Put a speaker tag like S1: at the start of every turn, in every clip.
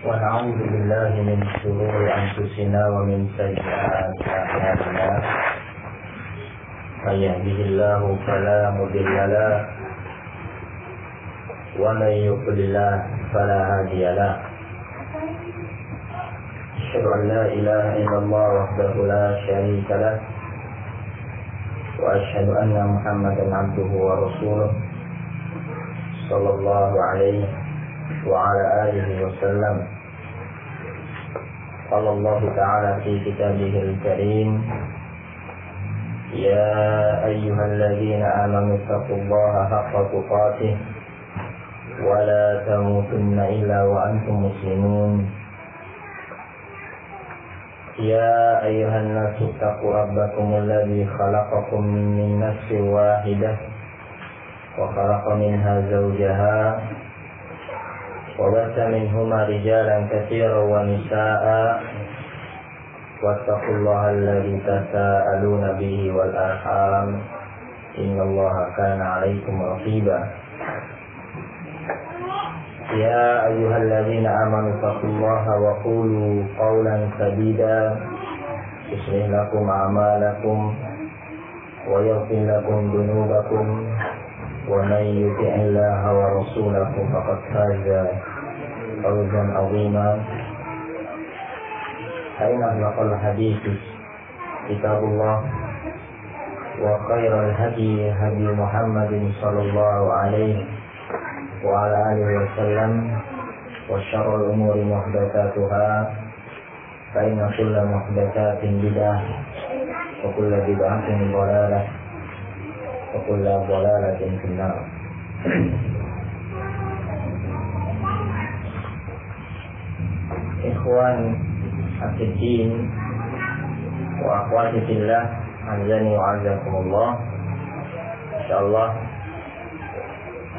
S1: ونعوذ بالله من شرور أنفسنا ومن سيئات أعمالنا من يهده الله فلا مضل له ومن يضلل فلا هادي له أشهد أن لا إله إلا الله وحده لا شريك له وأشهد أن محمدا عبده ورسوله صلى الله عليه وعلى آله وسلم. قال الله تعالى في كتابه الكريم: يا أيها الذين آمنوا اتقوا الله حق تقاته ولا تموتن إلا وأنتم مسلمون. يا أيها الناس اتقوا ربكم الذي خلقكم من نفس واحدة وخلق منها زوجها وبث منهما رجالا كثيرا ونساء واتقوا الله الذي تساءلون به والأرحام إن الله كان عليكم رقيبا. يا أيها الذين آمنوا اتقوا الله وقولوا قولا سديدا يصلح لكم أعمالكم ويغفر لكم ذنوبكم ومن يطع الله ورسوله فقد فاز فوزا عظيما. فإن أصدق الحديث كتاب الله وخير الهدي هدي محمد صلى الله عليه وعلى آله وسلم وشر الأمور محدثاتها فإن كل محدثات بدعة وكل بدعة ضلالة وكل ضلالة في النار. Ikhwan Al-Din wa akhwati fillah, azani wa azakumullah. Insyaallah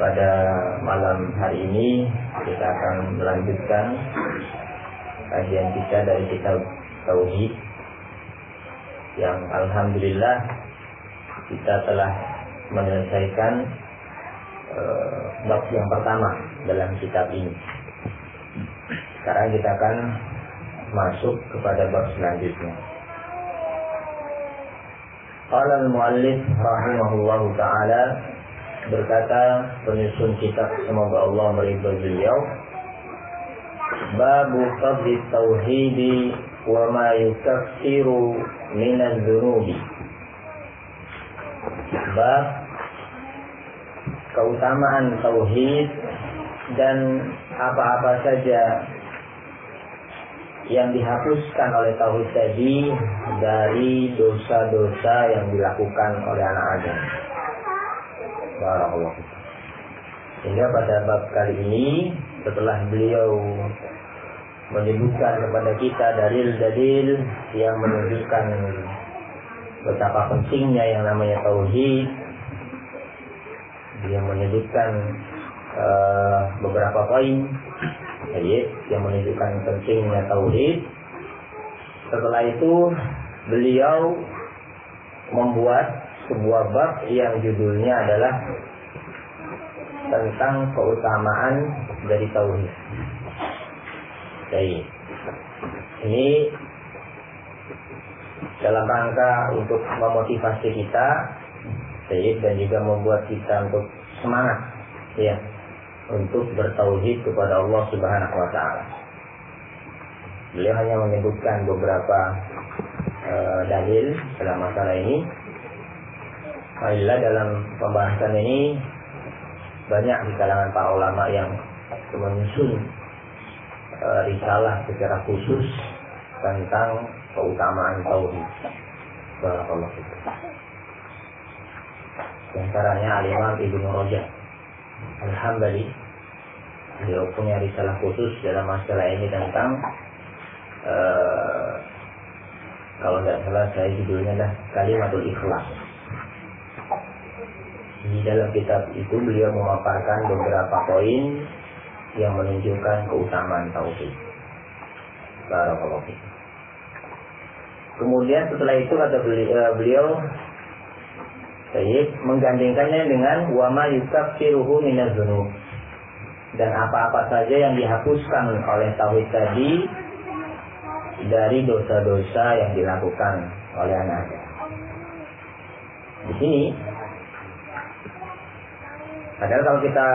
S1: pada malam hari ini kita akan melanjutkan kajian kita dari kitab Tauhid yang alhamdulillah kita telah menyelesaikan bab yang pertama dalam kitab ini. Sekarang kita akan masuk kepada bab selanjutnya. Qala al-muallif rahimahullahu ta'ala, berkata penyusun kitab, semoga Allah meridhai beliau, babu fadli tauhidi wa ma yukaffiru minadz dzunubi. Bab keutamaan tauhid dan apa-apa saja yang dihapuskan oleh tauhid tadi dari dosa-dosa yang dilakukan oleh anak Adam. Barakallahu. Sehingga pada bab kali ini, setelah beliau menyebutkan kepada kita dalil-dalil yang menunjukkan betapa pentingnya yang namanya tauhid, dia menyebutkan beberapa poin yang menunjukkan pentingnya tauhid. Setelah itu beliau membuat sebuah bab yang judulnya adalah tentang keutamaan dari tauhid. Baik. Ini dalam rangka untuk memotivasi kita, dan juga membuat kita untuk semangat, untuk bertauhid kepada Allah Subhanahu Wa Taala. Beliau hanya menyebutkan beberapa dalil dalam masalah ini. Alhamdulillah dalam pembahasan ini banyak di kalangan para ulama yang menyusun risalah secara khusus tentang keutamaan tauhid. Barakallahu fikum. Di antaranya Al-Imam Ibnu Rajab Al-Hambali, beliau punya risalah khusus dalam masalah ini tentang kalau tidak salah saya judulnya adalah Kalimatul Ikhlas. Di dalam kitab itu beliau memaparkan beberapa poin yang menunjukkan keutamaan tauhid. Barakallahu fikum. Kemudian setelah itu kata beliau menggandengkannya dengan wa ma yukaffiruhu minadz dzunub. dan apa-apa saja yang dihapuskan oleh tauhid tadi dari dosa-dosa yang dilakukan oleh anak Adam. Di sini, padahal kalau kita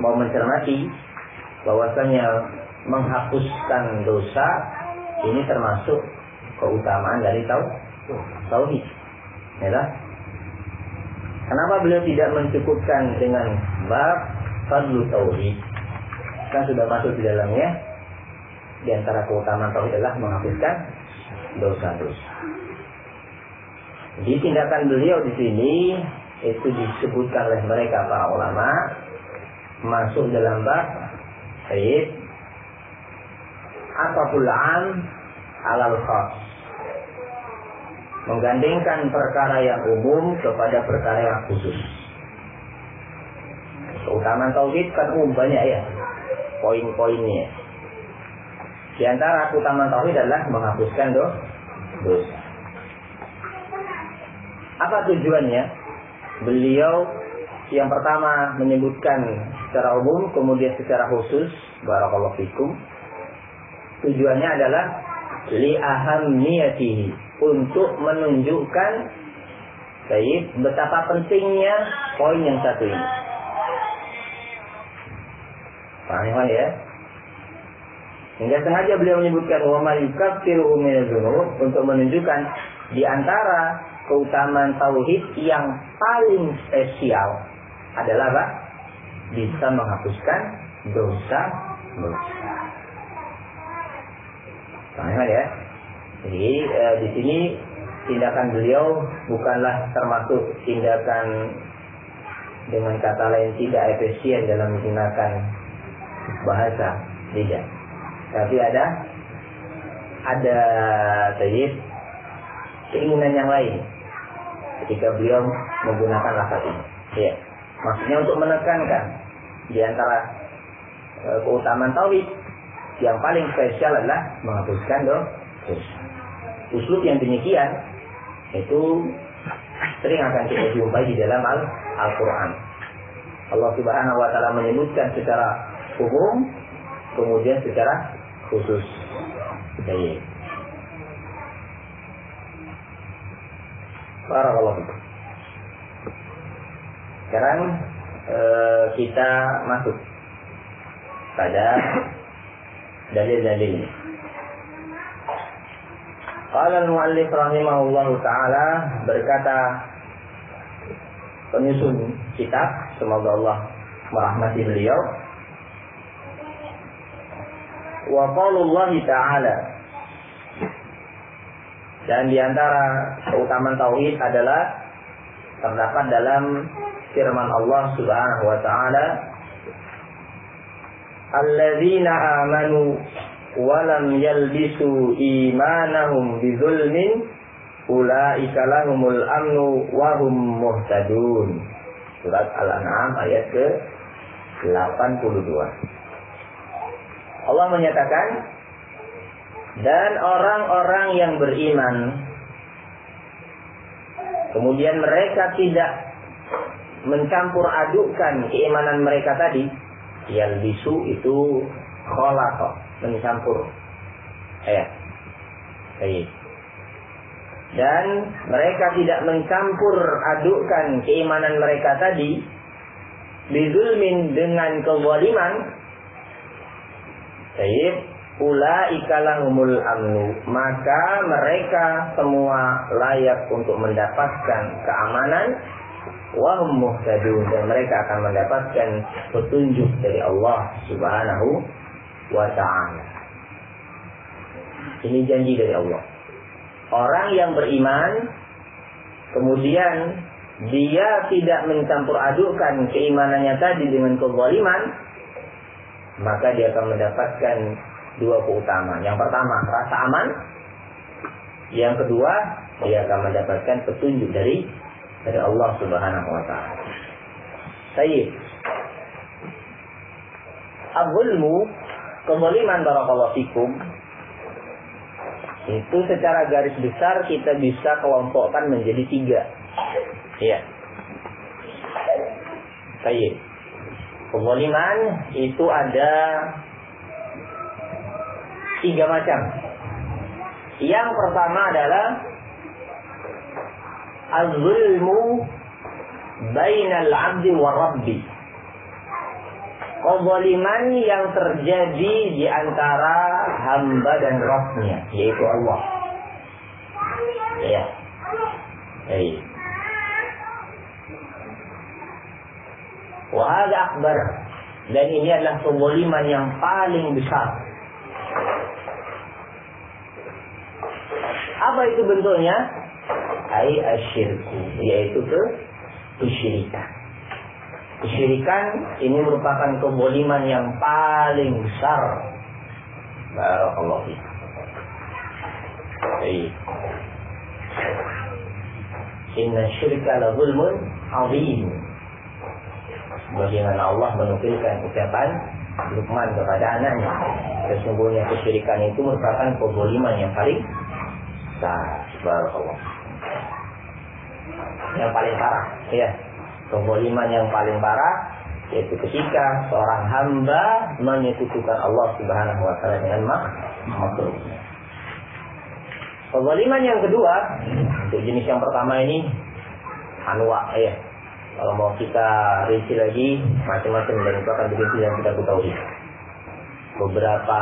S1: mau mencermati bahwasanya menghapuskan dosa ini termasuk keutamaan dari tauhid. Ya, kenapa beliau tidak mencukupkan dengan bab fadlu tauhid? Kan sudah masuk di dalamnya. Di antara keutamaan tauhid adalah menghapuskan dosa-dosa. Di tindakan beliau di sini itu disebutkan oleh mereka para ulama masuk dalam bab ayat ataful am alal khas, menggandengkan perkara yang umum kepada perkara yang khusus. Keutamaan tauhid kan umum banyak ya, poin-poinnya. Di antara keutamaan tauhid adalah menghapuskan dosa. Apa tujuannya? Beliau yang pertama menyebutkan secara umum, kemudian secara khusus. Barakallahu fikum. Tujuannya adalah li ahammiyatihi, untuk menunjukkan betapa pentingnya poin yang satu ini. Paham ya? Hingga sengaja beliau menyebutkan wa ma yukaffiru minadz dzunub, untuk menunjukkan di antara keutamaan tauhid yang paling spesial adalah apa? Bisa menghapuskan dosa-dosa. Paham ya? Jadi di sini tindakan beliau bukanlah termasuk tindakan dengan kata lain tidak efisien dalam menggunakan bahasa, tidak. Tapi ada keinginan yang lain ketika beliau menggunakan lafaz ini. Ya, maksudnya untuk menekankan di antara keutamaan tauhid yang paling spesial adalah menghapuskan dosa. Uslub yang demikian itu sering akan kita jumpai di dalam Al-Quran. Allah Subhanahu wa Ta'ala menyebutkan secara umum, kemudian secara khusus. Baik. Barakallahu fikum. Sekarang kita masuk pada dalil-dalil ini. Qala al-muallif rahimahullahu ta'ala, berkata penyusun kitab, semoga Allah merahmati beliau, wa qaulullahi ta'ala, dan diantara keutamaan tauhid adalah terdapat dalam firman Allah Subhanahu wa ta'ala, alladzina amanu walam yalbisu imanahum bizulmin ulaika lahumul amnu wahum muhtadun. Surat Al-An'am ayat ke-82. Allah menyatakan, dan orang-orang yang beriman kemudian mereka tidak mencampur adukkan keimanan mereka tadi. Yalbisu itu khalaqa, mencampur. Baik. Dan mereka tidak mencampur adukkan keimanan mereka tadi bizulmin, dengan kezaliman. Baik. Ulaika lahumul amnu, maka mereka semua layak untuk mendapatkan keamanan. Wahum muhtadun, dan mereka akan mendapatkan petunjuk dari Allah Subhanahu wa ta'ala. Ini janji dari Allah. Orang yang beriman kemudian dia tidak mencampur adukkan keimanannya tadi dengan kezaliman, maka dia akan mendapatkan dua keutamaan. Yang pertama, rasa aman. Yang kedua, dia akan mendapatkan petunjuk dari Allah Subhanahu wa ta'ala. Baik. Al-zulmu, kezaliman, barakallahu fikum, itu secara garis besar kita bisa kelompokkan menjadi 3. Iya. Baik. Kezaliman itu ada 3 macam. Yang pertama adalah az-zulmu bainal 'abdi wa rabbi. Kezaliman yang terjadi di antara hamba dan Rabb-Nya, yaitu Allah. Ya. Baik. Wa hadza akbar. Dan ini adalah kezaliman yang paling besar. Apa itu bentuknya? Ai asyirku, yaitu kesyirikan. Kesyirikan ini merupakan kezaliman yang paling besar. Barakallahu fiik. Baik. Inna syirka la zulmun azim. Bagaimana Allah menukilkan ucapan Luqman kepada anaknya. Sesungguhnya kesyirikan itu merupakan kezaliman yang paling besar. Barakallahu. Yang paling parah, ya. Kezaliman yang paling parah yaitu ketika seorang hamba menyekutukan Allah Subhanahu wa taala dengan makhluknya. Kezaliman yang kedua, untuk jenis yang pertama ini anwa, ya. Kalau mau kita rinci lagi macam-macam, dan itu akan dirinci dan kita ketahui beberapa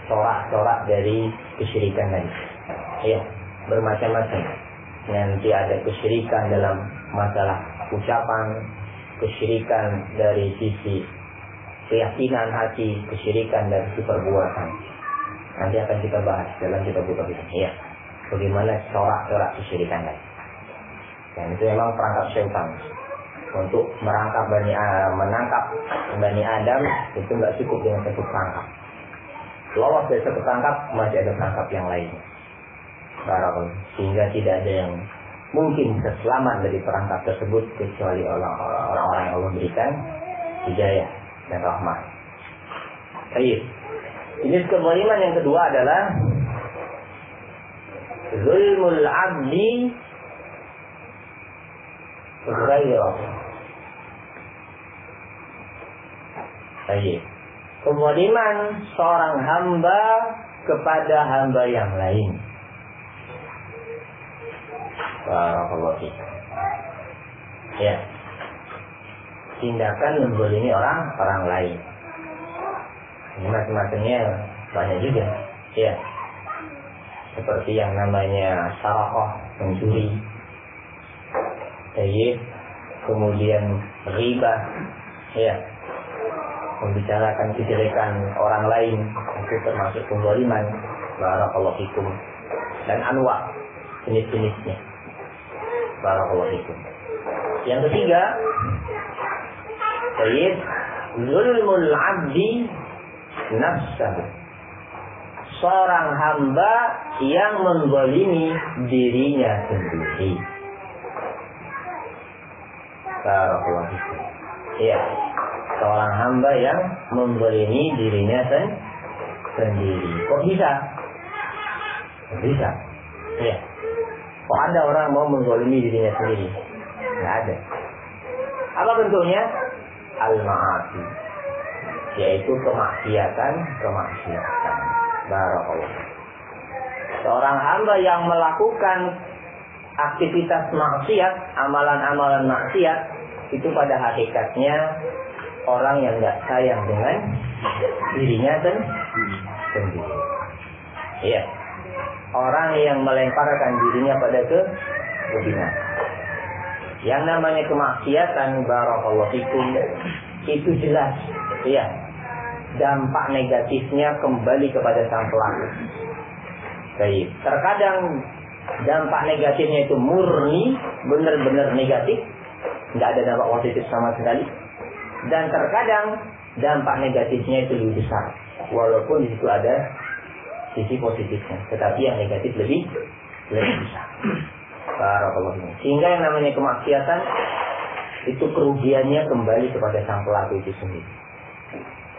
S1: corak-corak dari kesyirikan tadi. Ya, bermacam-macam. Nanti ada kesyirikan dalam masalah ucapan, kesyirikan dari sisi keyakinan hati, kesyirikan dari sisi perbuatan. Nanti akan kita bahas dalam kitab ini. Ya, bagaimana corak-corak kesyirikan tadi. Dan itu memang perangkap syaitan untuk menangkap Bani Adam. Itu nggak cukup dengan satu perangkap. Lolos dari satu perangkap, masih ada perangkap yang lainnya. Sehingga tidak ada yang mungkin bisa selamat dari perangkap tersebut kecuali orang-orang yang Allah berikan hidayah dan rahmat. Baik. Jenis kezaliman yang kedua adalah zulmul abdi ghairah. Baik. Kezaliman seorang hamba kepada hamba yang lain. Barakallahu fiik. Ya. Tindakan menzalimi orang lain. Ini macam-macamnya banyak juga. Ya. Seperti yang namanya sarakah, mencuri. Kemudian ghibah. Ya. Membicarakan kejelekan orang lain, itu termasuk kezaliman. Barakallahu fikum. Dan anwa, jenis-jenisnya. Barakallahu fikum. Yang ketiga, zulmul abdi nafsahu. Seorang hamba yang menzalimi dirinya sendiri. Barakallahu fikum. Iya. Seorang hamba yang menzalimi dirinya sendiri. Kok bisa? Bisa. Iya. Kok ada orang mau menzalimi dirinya sendiri? Nggak ada. Apa bentuknya? Al-ma'asi, yaitu kemaksiatan. Barakallah. Seorang hamba yang melakukan aktivitas maksiat, amalan-amalan maksiat, itu pada hakikatnya orang yang nggak sayang dengan dirinya sendiri. Iya. Orang yang melemparkan dirinya pada kebinasaan. Yang namanya kemaksiatan, barakallahu fikum, itu jelas, ya. Dampak negatifnya kembali kepada sang pelaku. Baik. Terkadang dampak negatifnya itu murni, benar-benar negatif, nggak ada dampak positif sama sekali. Dan terkadang dampak negatifnya itu lebih besar, walaupun di situ ada sisi positifnya, tetapi yang negatif lebih besar. Sehingga yang namanya kemaksiatan itu kerugiannya kembali kepada sang pelaku itu sendiri.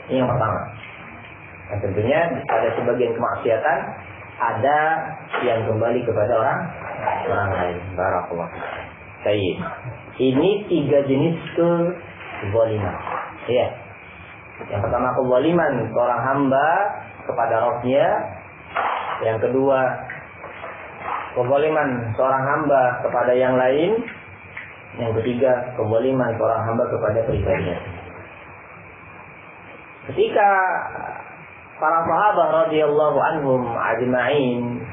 S1: Ini yang pertama. Dan tentunya pada sebagian kemaksiatan ada yang kembali kepada orang lain. Barakallah. Baik. Ini 3 jenis kezaliman. Iya. Yang pertama kezaliman seorang hamba kepada Rabbnya. Yang kedua kezaliman seorang hamba kepada yang lain. Yang ketiga kezaliman seorang hamba kepada pribadinya. Ketika para sahabat radhiyallahu anhum ajma'in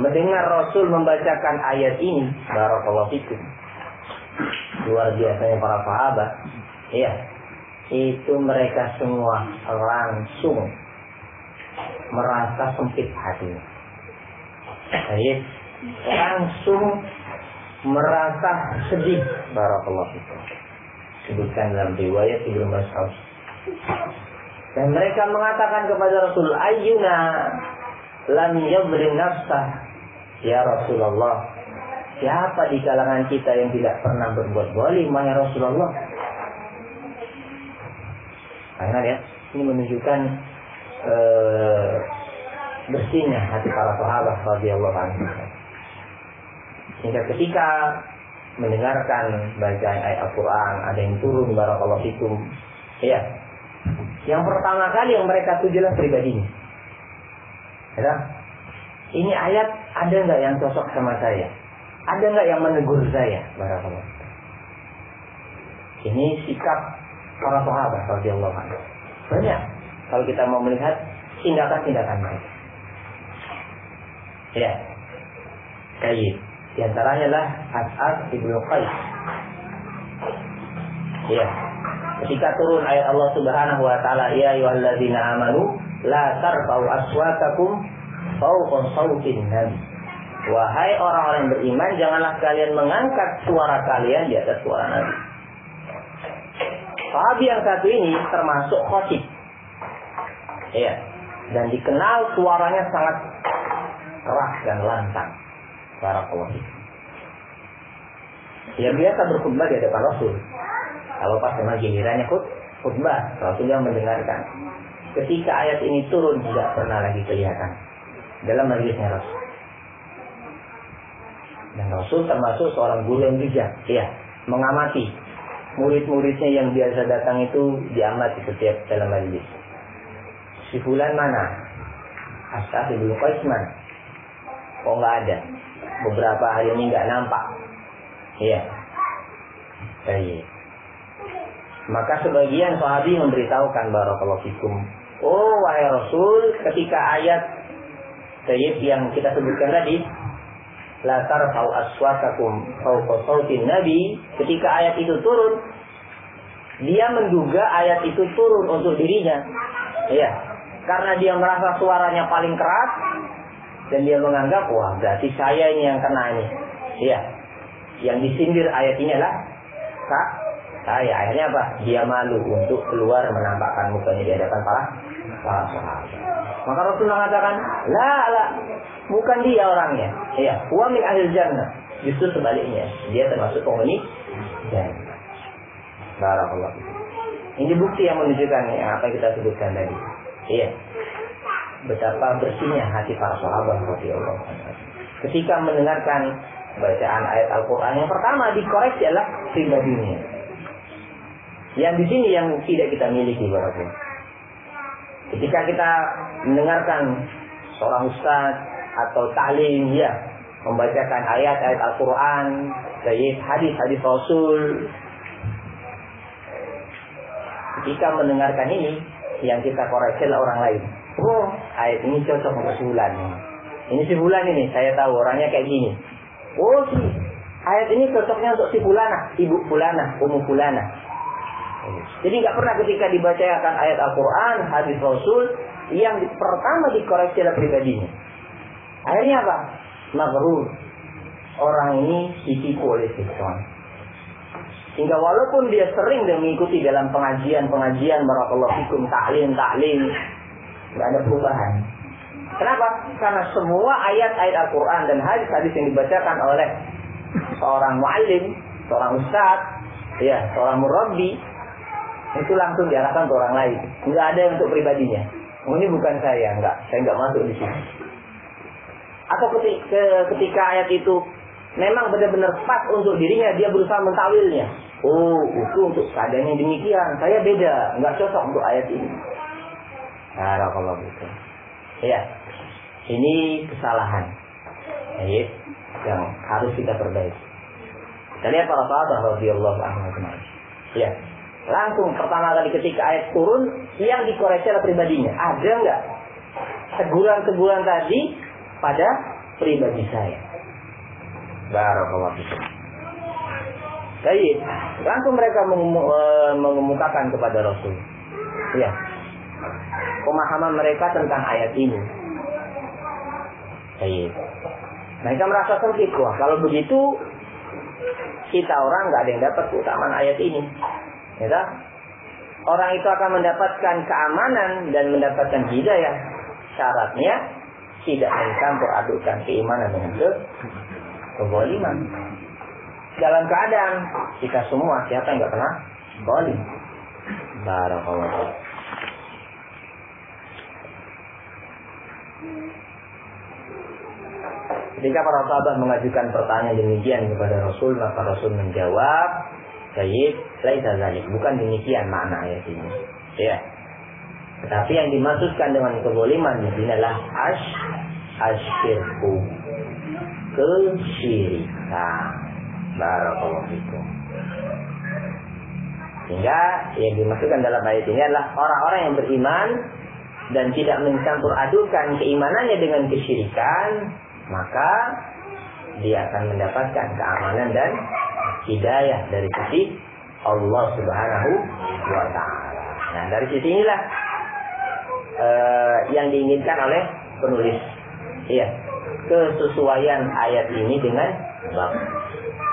S1: mendengar Rasul membacakan ayat ini, barakallahu fikum, luar biasanya para sahabat, ya, itu mereka semua langsung merasa sempit hatinya, langsung merasa sedih, barakallahu fikum. Sebutkan dalam riwayat Ibnu Mas'ud. Dan mereka mengatakan kepada Rasul, ayyuna lam yadrim nafsah ya Rasulullah. Siapa di kalangan kita yang tidak pernah berbuat zalim ya Rasulullah? Karena ya, ini menunjukkan bersihnya hati para sahabat radhiyallahu anhum. Sehingga ketika mendengarkan bacaan ayat Al-Quran, ada yang turun, barakallahu fikum, ya, yang pertama kali yang mereka tujulah pribadinya. Ya, ini ayat ada nggak yang cocok sama saya? Ada nggak yang menegur saya? Barakallahu. Ini sikap para sahabat radhiyallahu anhum. Banyak kalau kita mau melihat tindakan-tindakan mereka. Ya, kayak di antaranya lah As'ad ibnu Qais. Ya, ketika turun ayat Allah Subhanahu wa taala, ya ayyuhalladzina amanu la tarfa'u aswatakum fawqa sautin nabi. Wahai orang-orang yang beriman, janganlah kalian mengangkat suara kalian di atas suara Nabi. Sahabi yang satu ini termasuk khatib. Ya, dan dikenal suaranya sangat keras dan lantang. Barakallahu. Yang biasa berkhutbah di hadapan Rasul. Kalau pas memang gilirannya khutbah, Rasul yang mendengarkan. Ketika ayat ini turun tidak pernah lagi kelihatan dalam majelisnya Rasul. Dan Rasul termasuk seorang guru yang bijak, ya, mengamati murid-muridnya yang biasa datang itu, diamati setiap dalam majelis. Si fulan mana? As'ad ibnu Qais mana? Oh nggak ada. Beberapa hari ini nggak nampak. Iya. Baik. Maka sebagian sahabi memberitahukan barakallahu fikum. Oh wahai Rasul, ketika ayat sayyid yang kita sebutkan tadi, la tarfa'u aswatakum fawqa sautin nabi, ketika ayat itu turun, dia menduga ayat itu turun untuk dirinya. Iya. Karena dia merasa suaranya paling keras. Dan dia menganggap, wah berarti saya ini yang kena ini. Iya. Yang disindir ayat ini adalah saya. Akhirnya apa? Dia malu untuk keluar menampakkan mukanya di hadapan para sahabat. Maka Rasul mengatakan, la, bukan dia orangnya. Iya. Wa min ahlil jannah. Justru sebaliknya, dia termasuk penghuni jannah. Barakallahu. Ini bukti yang menunjukkan yang apa yang kita sebutkan tadi. Iya. Betapa bersihnya hati para sahabat radhiyallahu anhum ketika mendengarkan bacaan ayat Al-Quran. Yang pertama dikoreksi adalah pribadinya. Yang di sini yang tidak kita miliki barakallahu. Ketika kita mendengarkan seorang ustaz atau ta'lim, ya, membacakan ayat-ayat Al-Quran, hadis-hadis Rasul. Ketika mendengarkan ini, yang kita koreksi adalah orang lain. Oh, ayat ini cocok untuk si fulan. Ini si fulan ini, saya tahu orangnya kayak gini. Oh, ayat ini cocoknya untuk si fulana, ibu fulana, ummu fulana. Jadi nggak pernah ketika dibacakan ayat Al-Quran, hadis Rasul, yang pertama dikoreksi adalah pribadinya. Akhirnya apa? Maghrur. Orang ini ditipu oleh syaitan. Sehingga walaupun dia sering mengikuti dalam pengajian-pengajian, barakallahu fikum, ta'lim, nggak ada perubahan. Kenapa? Karena semua ayat-ayat Al-Quran dan hadis-hadis yang dibacakan oleh seorang muallim, seorang ustaz, ya, seorang murabbi, itu langsung diarahkan ke orang lain. Nggak ada yang untuk pribadinya. Oh, ini bukan saya nggak masuk di sini. Atau ketika ayat itu memang benar-benar pas untuk dirinya, dia berusaha mentakwilnya. Oh, itu untuk keadaan yang demikian. Saya beda, nggak cocok untuk ayat ini. Barakallahu fikum. Ya, ini kesalahan. Ayat yang harus kita perbaiki. Kita lihat para sahabat radhiyallahu anhum. Ya, langsung pertama kali ketika ayat turun, yang dikoreksi adalah pribadinya. Ada nggak teguran-teguran tadi pada pribadi saya? Barakallahu fikum. Baik, langsung mereka mengemukakan kepada Rasul. Ya, pemahaman mereka tentang ayat ini. Baik, mereka merasa sempit. Wah, kalau begitu kita orang nggak ada yang dapat keutamaan ayat ini. Ya, orang itu akan mendapatkan keamanan dan mendapatkan hidayah. Syaratnya tidak mencampur adukan keimanan dengan kezaliman. Dalam keadaan kita semua, siapa yang nggak pernah zalim? Barakallahu. Ketika para sahabat mengajukan pertanyaan demikian kepada Rasul, maka Rasul menjawab, "Sayyid, laisa dzalik." Bukan demikian makna ayat ini. Ya. Tetapi yang dimaksudkan dengan kezaliman di sini adalah asyirku, kesyirikan. Barakallahu fikum. Sehingga yang dimaksudkan dalam ayat ini adalah orang-orang yang beriman dan tidak mencampur adukan keimanannya dengan kesyirikan, maka dia akan mendapatkan keamanan dan hidayah dari sisi Allah Subhanahu wa Ta'ala. Nah, dari sisi inilah yang diinginkan oleh penulis. Iya, kesesuaian ayat ini dengan bab,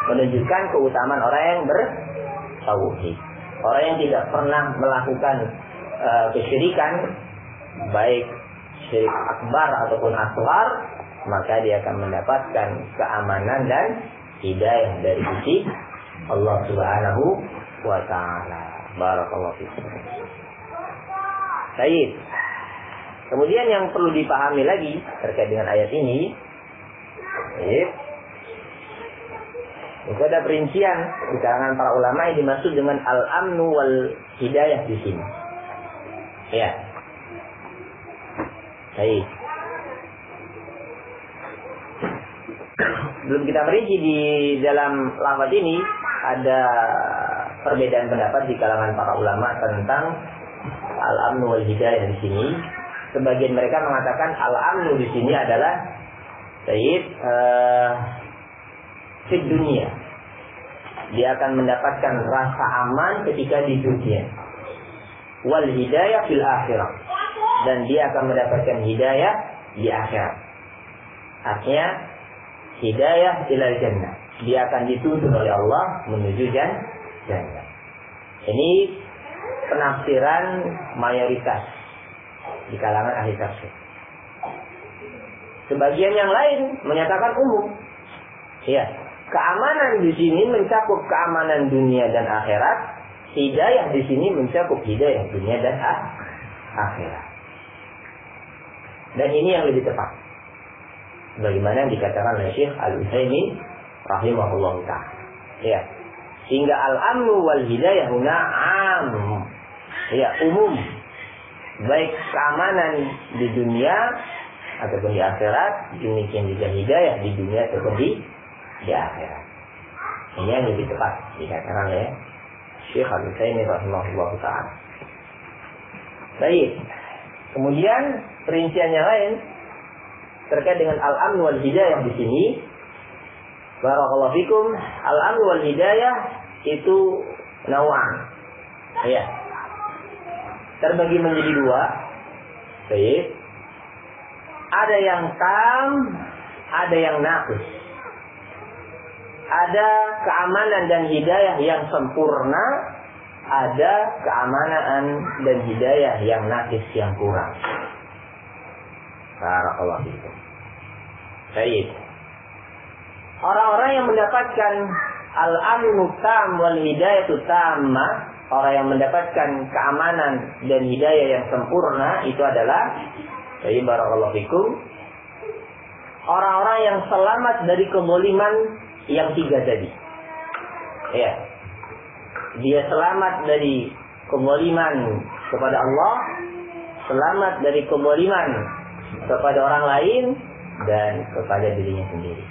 S1: menunjukkan keutamaan orang yang bertauhid. Orang yang tidak pernah melakukan kesyirikan, baik syirik akbar ataupun asghar, maka dia akan mendapatkan keamanan dan hidayah dari sisi Allah Subhanahu wa Ta'ala. Barakallahu fikum. Baik. Kemudian yang perlu dipahami lagi terkait dengan ayat ini, baik, itu ada perincian di kalangan para ulama yang dimaksud dengan al-amnu wal hidayah di sini. Ya. Baik. Belum kita merinci di dalam lafaz ini, ada perbedaan pendapat di kalangan para ulama tentang al-amnu wal hidayah di sini. Sebagian mereka mengatakan al-amnu di sini adalah baik di dunia. Dia akan mendapatkan rasa aman ketika di dunia. Wal hidayah fil akhirah. Dan dia akan mendapatkan hidayah di akhirat. Artinya hidayah ilal jannah. Dia akan dituntun oleh Allah menuju jannah. Ini penafsiran mayoritas di kalangan ahli tafsir. Sebagian yang lain menyatakan umum. Ya, keamanan di sini mencakup keamanan dunia dan akhirat. Hidayah di sini mencakup hidayah dunia dan akhirat. Dan ini yang lebih tepat. Bagaimana yang dikatakan oleh Syekh Al-Utsaimin rahimahullah ta'ala. Ya. Sehingga al-amnu wal hidayah huna am. Ya, umum. Baik keamanan di dunia ataupun di akhirat, demikian juga hidayah di dunia ataupun di akhirat. Ini yang lebih tepat dikatakan oleh Syekh Al-Utsaimin rahimahullah ta'ala. Baik. Kemudian perincian yang lain terkait dengan al-amn wal hidayah di sini. Barakallahu fikum, al-amn wal hidayah itu naw'an. Ya. Terbagi menjadi dua. Baik. Ada yang tam, ada yang naqis. Ada keamanan dan hidayah yang sempurna, ada keamanan dan hidayah yang naqis, yang kurang. Barakallahu fikum. Baik. Orang-orang yang mendapatkan al-amnu tam wal hidayatu tammah, orang yang mendapatkan keamanan dan hidayah yang sempurna itu adalah, baik, barakallahu fikum, orang-orang yang selamat dari kezaliman yang tiga tadi. Ya. dia selamat dari kezaliman kepada Allah, selamat dari kezaliman kepada orang lain dan kepada dirinya sendiri.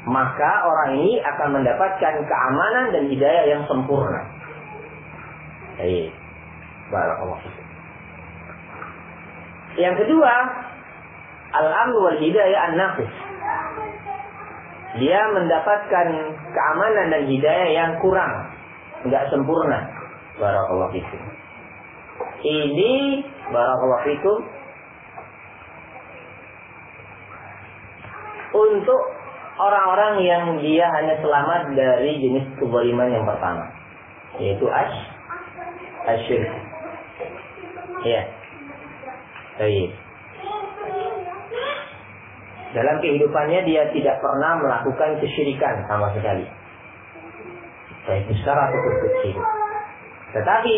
S1: Maka orang ini akan mendapatkan keamanan dan hidayah yang sempurna. Baik. Barakallahu fiik. Yang kedua, al-amn wal hidayah an-naqis. Dia mendapatkan keamanan dan hidayah yang kurang, enggak sempurna. Barakallahu fiikum. Ini barakallahu fiikum untuk orang-orang yang dia hanya selamat dari jenis kezaliman yang pertama, yaitu asyirk. Ya. Baik. Dalam kehidupannya dia tidak pernah melakukan kesyirikan sama sekali, baik besar ataupun kecil. Tetapi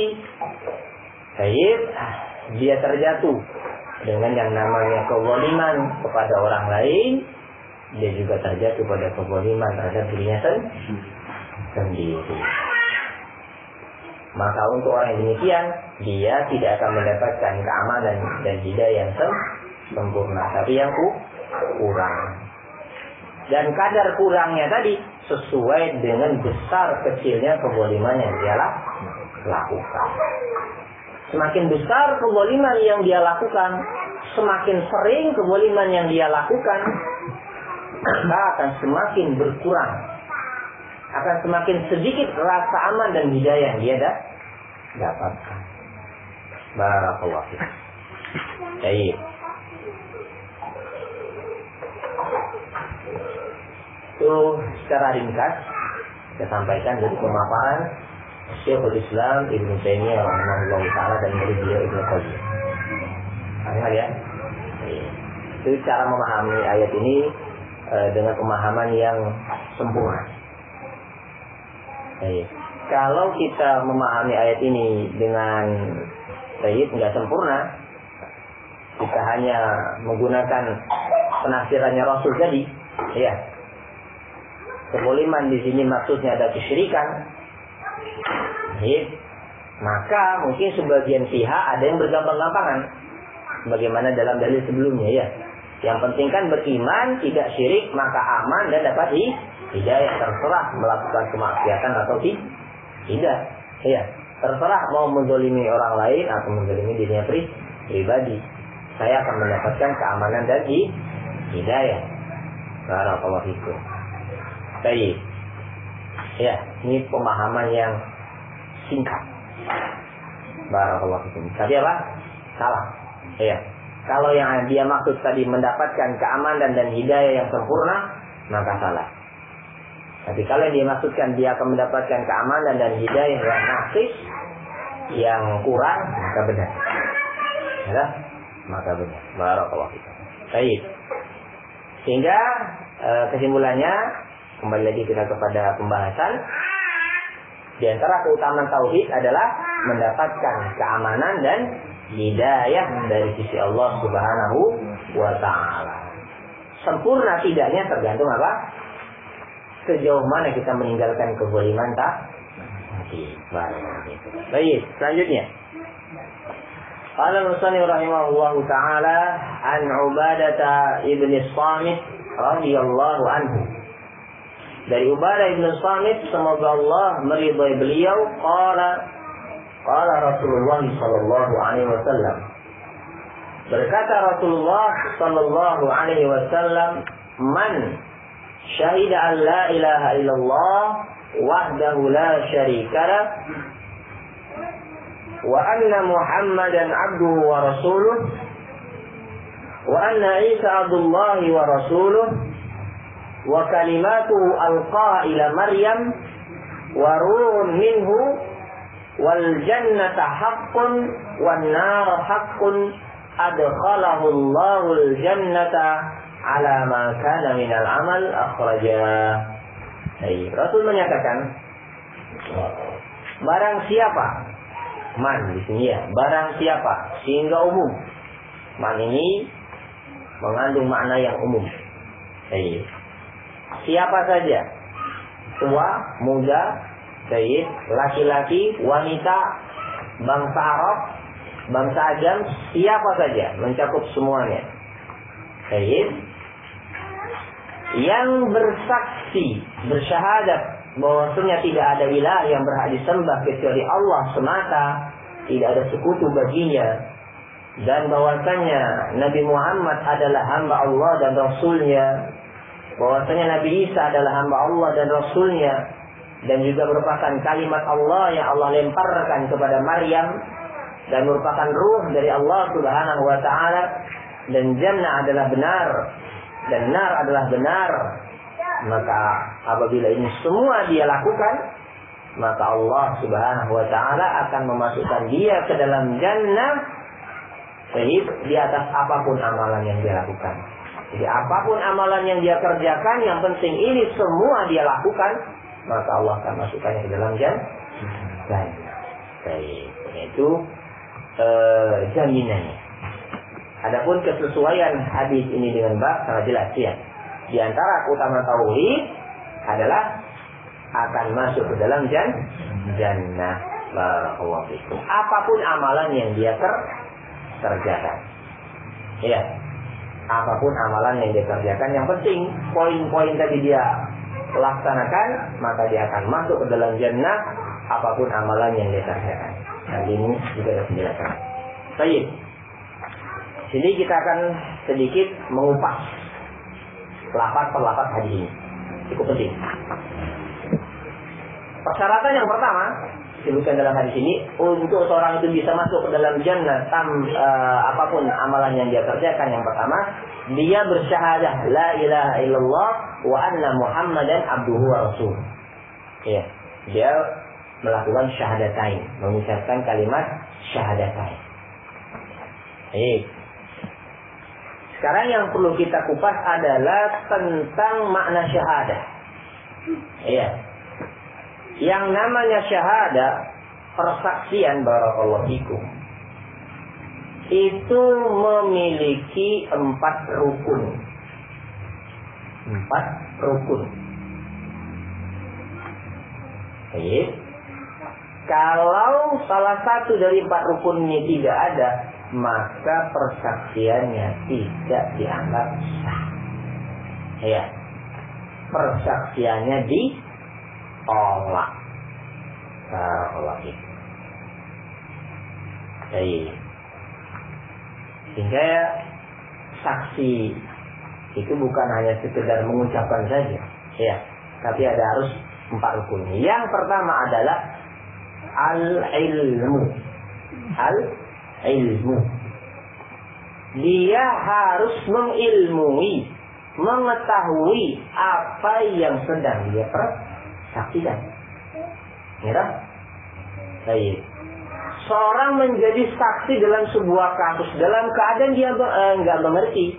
S1: baik, dia terjatuh dengan yang namanya kezaliman kepada orang lain. Dia juga terjatuh pada kezaliman terhadap dirinya sendiri. Maka untuk orang yang demikian, dia tidak akan mendapatkan keamanan dan hidayah yang sempurna, tapi yang kurang. Dan kadar kurangnya tadi sesuai dengan besar kecilnya kezaliman yang dia lakukan. Semakin besar kezaliman yang dia lakukan, semakin sering kezaliman yang dia lakukan, maka akan semakin berkurang, akan semakin sedikit rasa aman dan hidayah yang dia dapatkan. Barakallahu fiik. Baik. Itu secara ringkas saya sampaikan dari pemaparan Syekhul Islam Ibnu Taimiyah rahimahullah taala dan murid beliau Ibnu Qayyim. Ingat ya? Itu cara memahami ayat ini dengan pemahaman yang sempurna. Baik. Kalau kita memahami ayat ini dengan baik, nggak sempurna, kita hanya menggunakan penafsirannya Rasul tadi, ya. Kezaliman di sini maksudnya ada kesyirikan. Baik. Maka mungkin sebagian pihak ada yang bergampang-gampangan, bagaimana dalam dalil sebelumnya, ya. Yang penting kan beriman, tidak syirik, maka aman dan dapat hidayah. Terserah melakukan kemaksiatan atau tidak. Ya, terserah mau menzalimi orang lain atau menzalimi dirinya pribadi. Saya akan mendapatkan keamanan dan hidayah. Barakallahu fikum. Baik. Ya, ini pemahaman yang singkat. Barakallahu fikum. Tapi apa? Salah. Ya. Kalau yang dia maksud tadi mendapatkan keamanan dan hidayah yang sempurna, maka salah. Tapi kalau yang dia maksudkan dia akan mendapatkan keamanan dan hidayah yang naqis, yang kurang, maka benar. Ya, maka benar. Barakallahu fikum. Baik. Sehingga kesimpulannya, kembali lagi kita kepada pembahasan, di antara keutamaan tauhid adalah mendapatkan keamanan dan hidayah dari sisi Allah Subhanahu wa ta'ala. Sempurna tidaknya tergantung apa? Sejauh mana kita meninggalkan kezaliman Baik, selanjutnya. Qala al-Musannif rahimahullahu ta'ala an Ubadah ibn Samit radhiyallahu anhu. Dari Ubadah ibn Samit, semoga Allah meridai beliau, qala Rasulullah sallallahu alaihi wasallam. Berkata Rasulullah sallallahu alaihi wasallam, "Man syahida an la ilaha illallah wahdahu la syarikalah wa anna Muhammadan abduhu wa rasuluh wa anna Isa abdullahi wa rasuluh wa kalimatuhu alqaha ila Maryam wa ruhun minhu wal jannata haqqun wan nar haqqun adkhalahu Allahul jannata ala ma kana minal amal akhrajah." Rasul menyatakan, barang siapa, man di sini ya, barang siapa, sehingga umum. Man ini mengandung makna yang umum. Siapa saja, tua, muda, Baik, laki-laki, wanita, bangsa Arab, bangsa Ajam, siapa saja, mencakup semuanya. Baik. Yang bersaksi, bersyahadat bahwasanya tidak ada ilah yang berhak disembah kecuali Allah semata, tidak ada sekutu baginya, dan bahwasanya Nabi Muhammad adalah hamba Allah dan Rasulnya, bahwasanya Nabi Isa adalah hamba Allah dan Rasulnya, dan juga merupakan kalimat Allah yang Allah lemparkan kepada Maryam, dan merupakan ruh dari Allah Subhanahu wa Ta'ala, dan jannah adalah benar dan nar adalah benar. Maka apabila ini semua dia lakukan, maka Allah Subhanahu wa Ta'ala akan memasukkan dia ke dalam jannah di atas apapun amalan yang dia lakukan. Jadi apapun amalan yang dia kerjakan, yang penting ini semua dia lakukan, maka Allah akan masukkannya ke dalam jannah. Baik, itu jaminannya. Adapun kesesuaian hadis ini dengan bab sangat jelas ya. Di antara keutamaan tauhid adalah akan masuk ke dalam jannah. Barakallahu fikum. Apapun amalan yang dia kerjakan. Ya. Apapun amalan yang dia kerjakan, yang penting poin-poin tadi dia laksanakan, maka dia akan masuk ke dalam jannah apapun amalan yang dia kerjakan. Nanti ini juga ada penjelasan. Baik. Sini kita akan sedikit mengupas lapat per lapat hadis ini. Cukup penting. Persyaratan yang pertama disebutkan dalam hadis ini, untuk seorang itu bisa masuk ke dalam jannah apapun amalan yang dia kerjakan, yang pertama dia bersyahadah la ilaha illallah wa anna muhammadan abduhu wa rasul. Ya, dia melakukan syahadatain, mengucapkan kalimat syahadatain. Baik. Sekarang yang perlu kita kupas adalah tentang makna syahadah. Iya. Yang namanya syahadah, persaksian, barakallahu fikum, itu memiliki 4 rukun. 4 rukun. Baik. Kalau salah satu dari 4 rukun ini tidak ada, maka persaksiannya tidak dianggap sah. Ya, persaksiannya ditolak. Barakallahu fikum. Baik. Sehingga saksi itu bukan hanya sekedar mengucapkan saja, ya, tapi ada harus 4 rukun. Yang pertama adalah al-ilmu. Ilmu. Dia harus mengilmui, mengetahui apa yang sedang dia persaksikan. Ya, baik. Seorang menjadi saksi dalam sebuah kasus dalam keadaan dia enggak mengerti.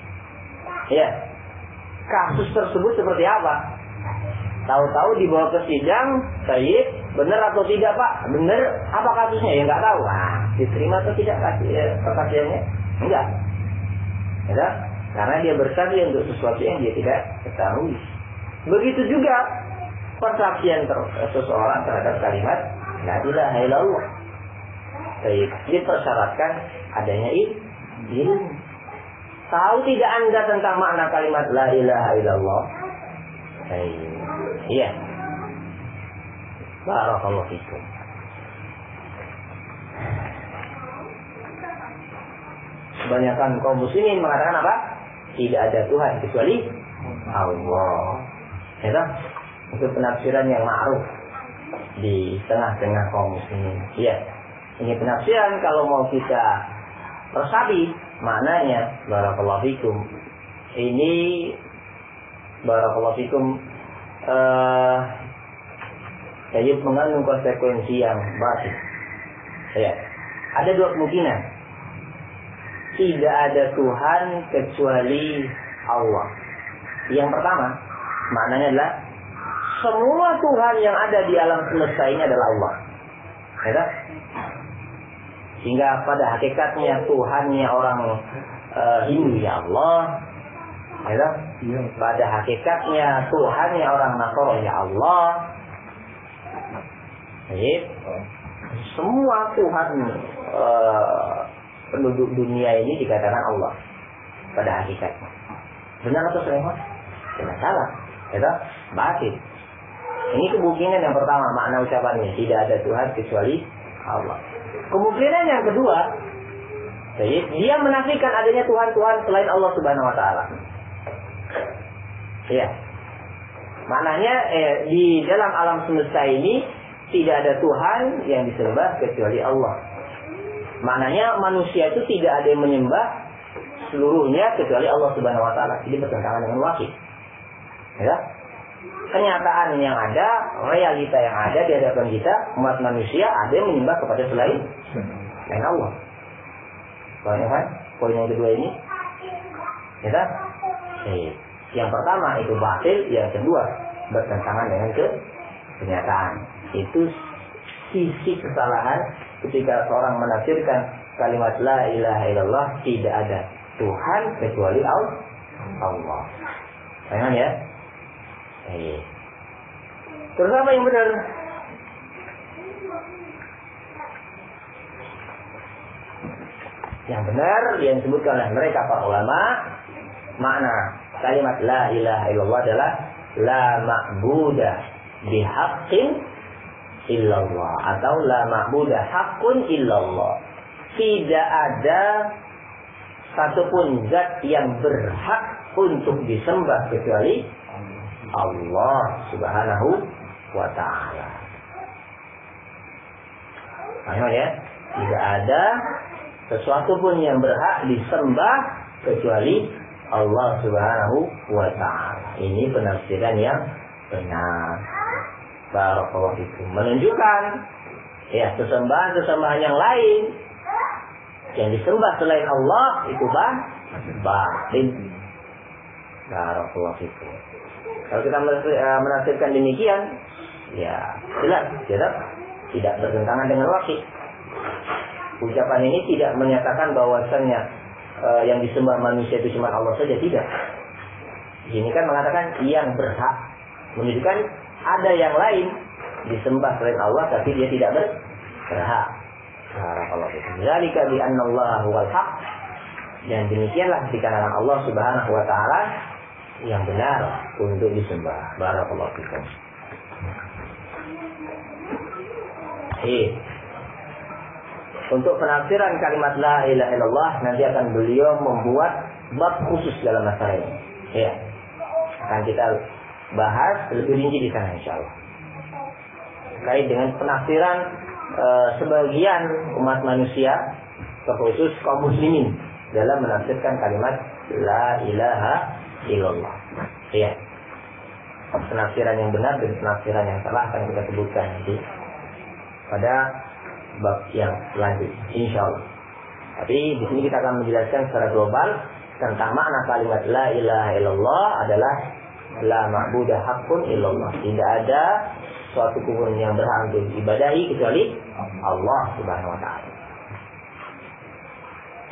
S1: Ya. Kasus tersebut seperti apa? Tahu-tahu dibawa ke sidang, baik, benar atau tidak Pak? Benar, apa kasusnya? Ya enggak tahu. Wah, diterima atau tidak persaksiannya? Enggak. Ya, karena dia bersaksi untuk sesuatu yang dia tidak ketahui. Begitu juga persaksian seseorang terhadap kalimat la ilaha illallah. Baik, dipersyaratkan adanya ilmu. Tahu tidak Anda tentang makna kalimat la ilaha illallah? Baik. Iya. Barakallahu fikum. Kebanyakan kaum muslimin mengatakan apa? Tidak ada Tuhan kecuali Allah. Ya, itu penafsiran yang ma'ruf di tengah-tengah kaum muslimin. Iya. Ini penafsiran kalau mau kita resapi maknanya, barakallahu fikum. Ini barakallahu fikum jadi mengandung konsekuensi yang baik. Ya. Ada 2 kemungkinan. Tidak ada Tuhan kecuali Allah. Yang pertama, maknanya adalah semua Tuhan yang ada di alam semesta ini adalah Allah. Ya. Sehingga pada hakikatnya Tuhannya orang Hindu ya Allah. Ya. Pada hakikatnya Tuhannya orang Nasrani ya Allah. Baik. Semua Tuhan penduduk dunia ini dikatakan Allah pada hakikatnya. Benar atau salah? Tidak salah. Itu batil. Ini kemungkinan yang pertama makna ucapannya, tidak ada Tuhan kecuali Allah. Kemungkinan yang kedua, dia menafikan adanya Tuhan-Tuhan selain Allah Subhanahu wa taala. Iya. Maknanya di dalam alam semesta ini tidak ada Tuhan yang disembah kecuali Allah. Maknanya manusia itu tidak ada yang menyembah seluruhnya kecuali Allah Subhanahu wa taala. Jadi bertentangan dengan wahyu. Ya. Kenyataan yang ada, realita yang ada di hadapan kita, umat manusia ada yang menyembah kepada selain Allah. Soalnya kan, poin yang kedua ini, ya. Yang pertama itu batil, yang kedua bertentangan dengan kenyataan. Itu sisi kesalahan ketika seorang menafsirkan kalimat la ilaha illallah, tidak ada Tuhan kecuali Allah. Jangan ya. Terus apa yang benar? Yang benar yang disebutkan oleh mereka para ulama, makna kalimat la ilaha illallah adalah la ma'budah bihaqqin illallah, atau la ma'budah haqqun illallah. Tidak ada satupun zat yang berhak untuk disembah kecuali Allah Subhanahu wa ta'ala. Paham ya? Tidak ada sesuatu pun yang berhak disembah kecuali Allah Subhanahu wa ta'ala. Ini penafsiran yang benar. Barakallahu fikum. Menunjukkan ya sesembahan yang lain yang disembah selain Allah itu batil. Barakallahu fikum. Kalau kita menafsirkan demikian, ya jelas, tidak bertentangan dengan wahyu. Ucapan ini tidak menyatakan bahwasannya yang disembah manusia itu cuma Allah saja, tidak. Ini kan mengatakan yang berhak, menunjukkan ada yang lain disembah selain Allah, tapi dia tidak berhak. Barakallahu fikum. Dzalika bi anna Allah huwal haq. Dan demikianlah dikarenakan Allah Subhanahu wa taala yang benar untuk disembah. Barakallahu fikum. Untuk penafsiran kalimat la ilaha illallah nanti akan beliau membuat bab khusus dalam masalah ini. Ya. Akan kita bahas lebih rinci di sana insyaallah. Terkait dengan penafsiran sebagian umat manusia, terkhusus kaum muslimin dalam menafsirkan kalimat la ilaha illallah. Ya. Penafsiran yang benar dan penafsiran yang salah akan kita sebutkan nanti pada bab yang selanjutnya, insyaallah. Tapi di sini kita akan menjelaskan secara global tentang makna kalimat la ilaha illallah adalah la ma'budah haqqun illallah. Tidak ada suatu Tuhan yang berhak untuk diibadahi kecuali Allah Subhanahu wa taala.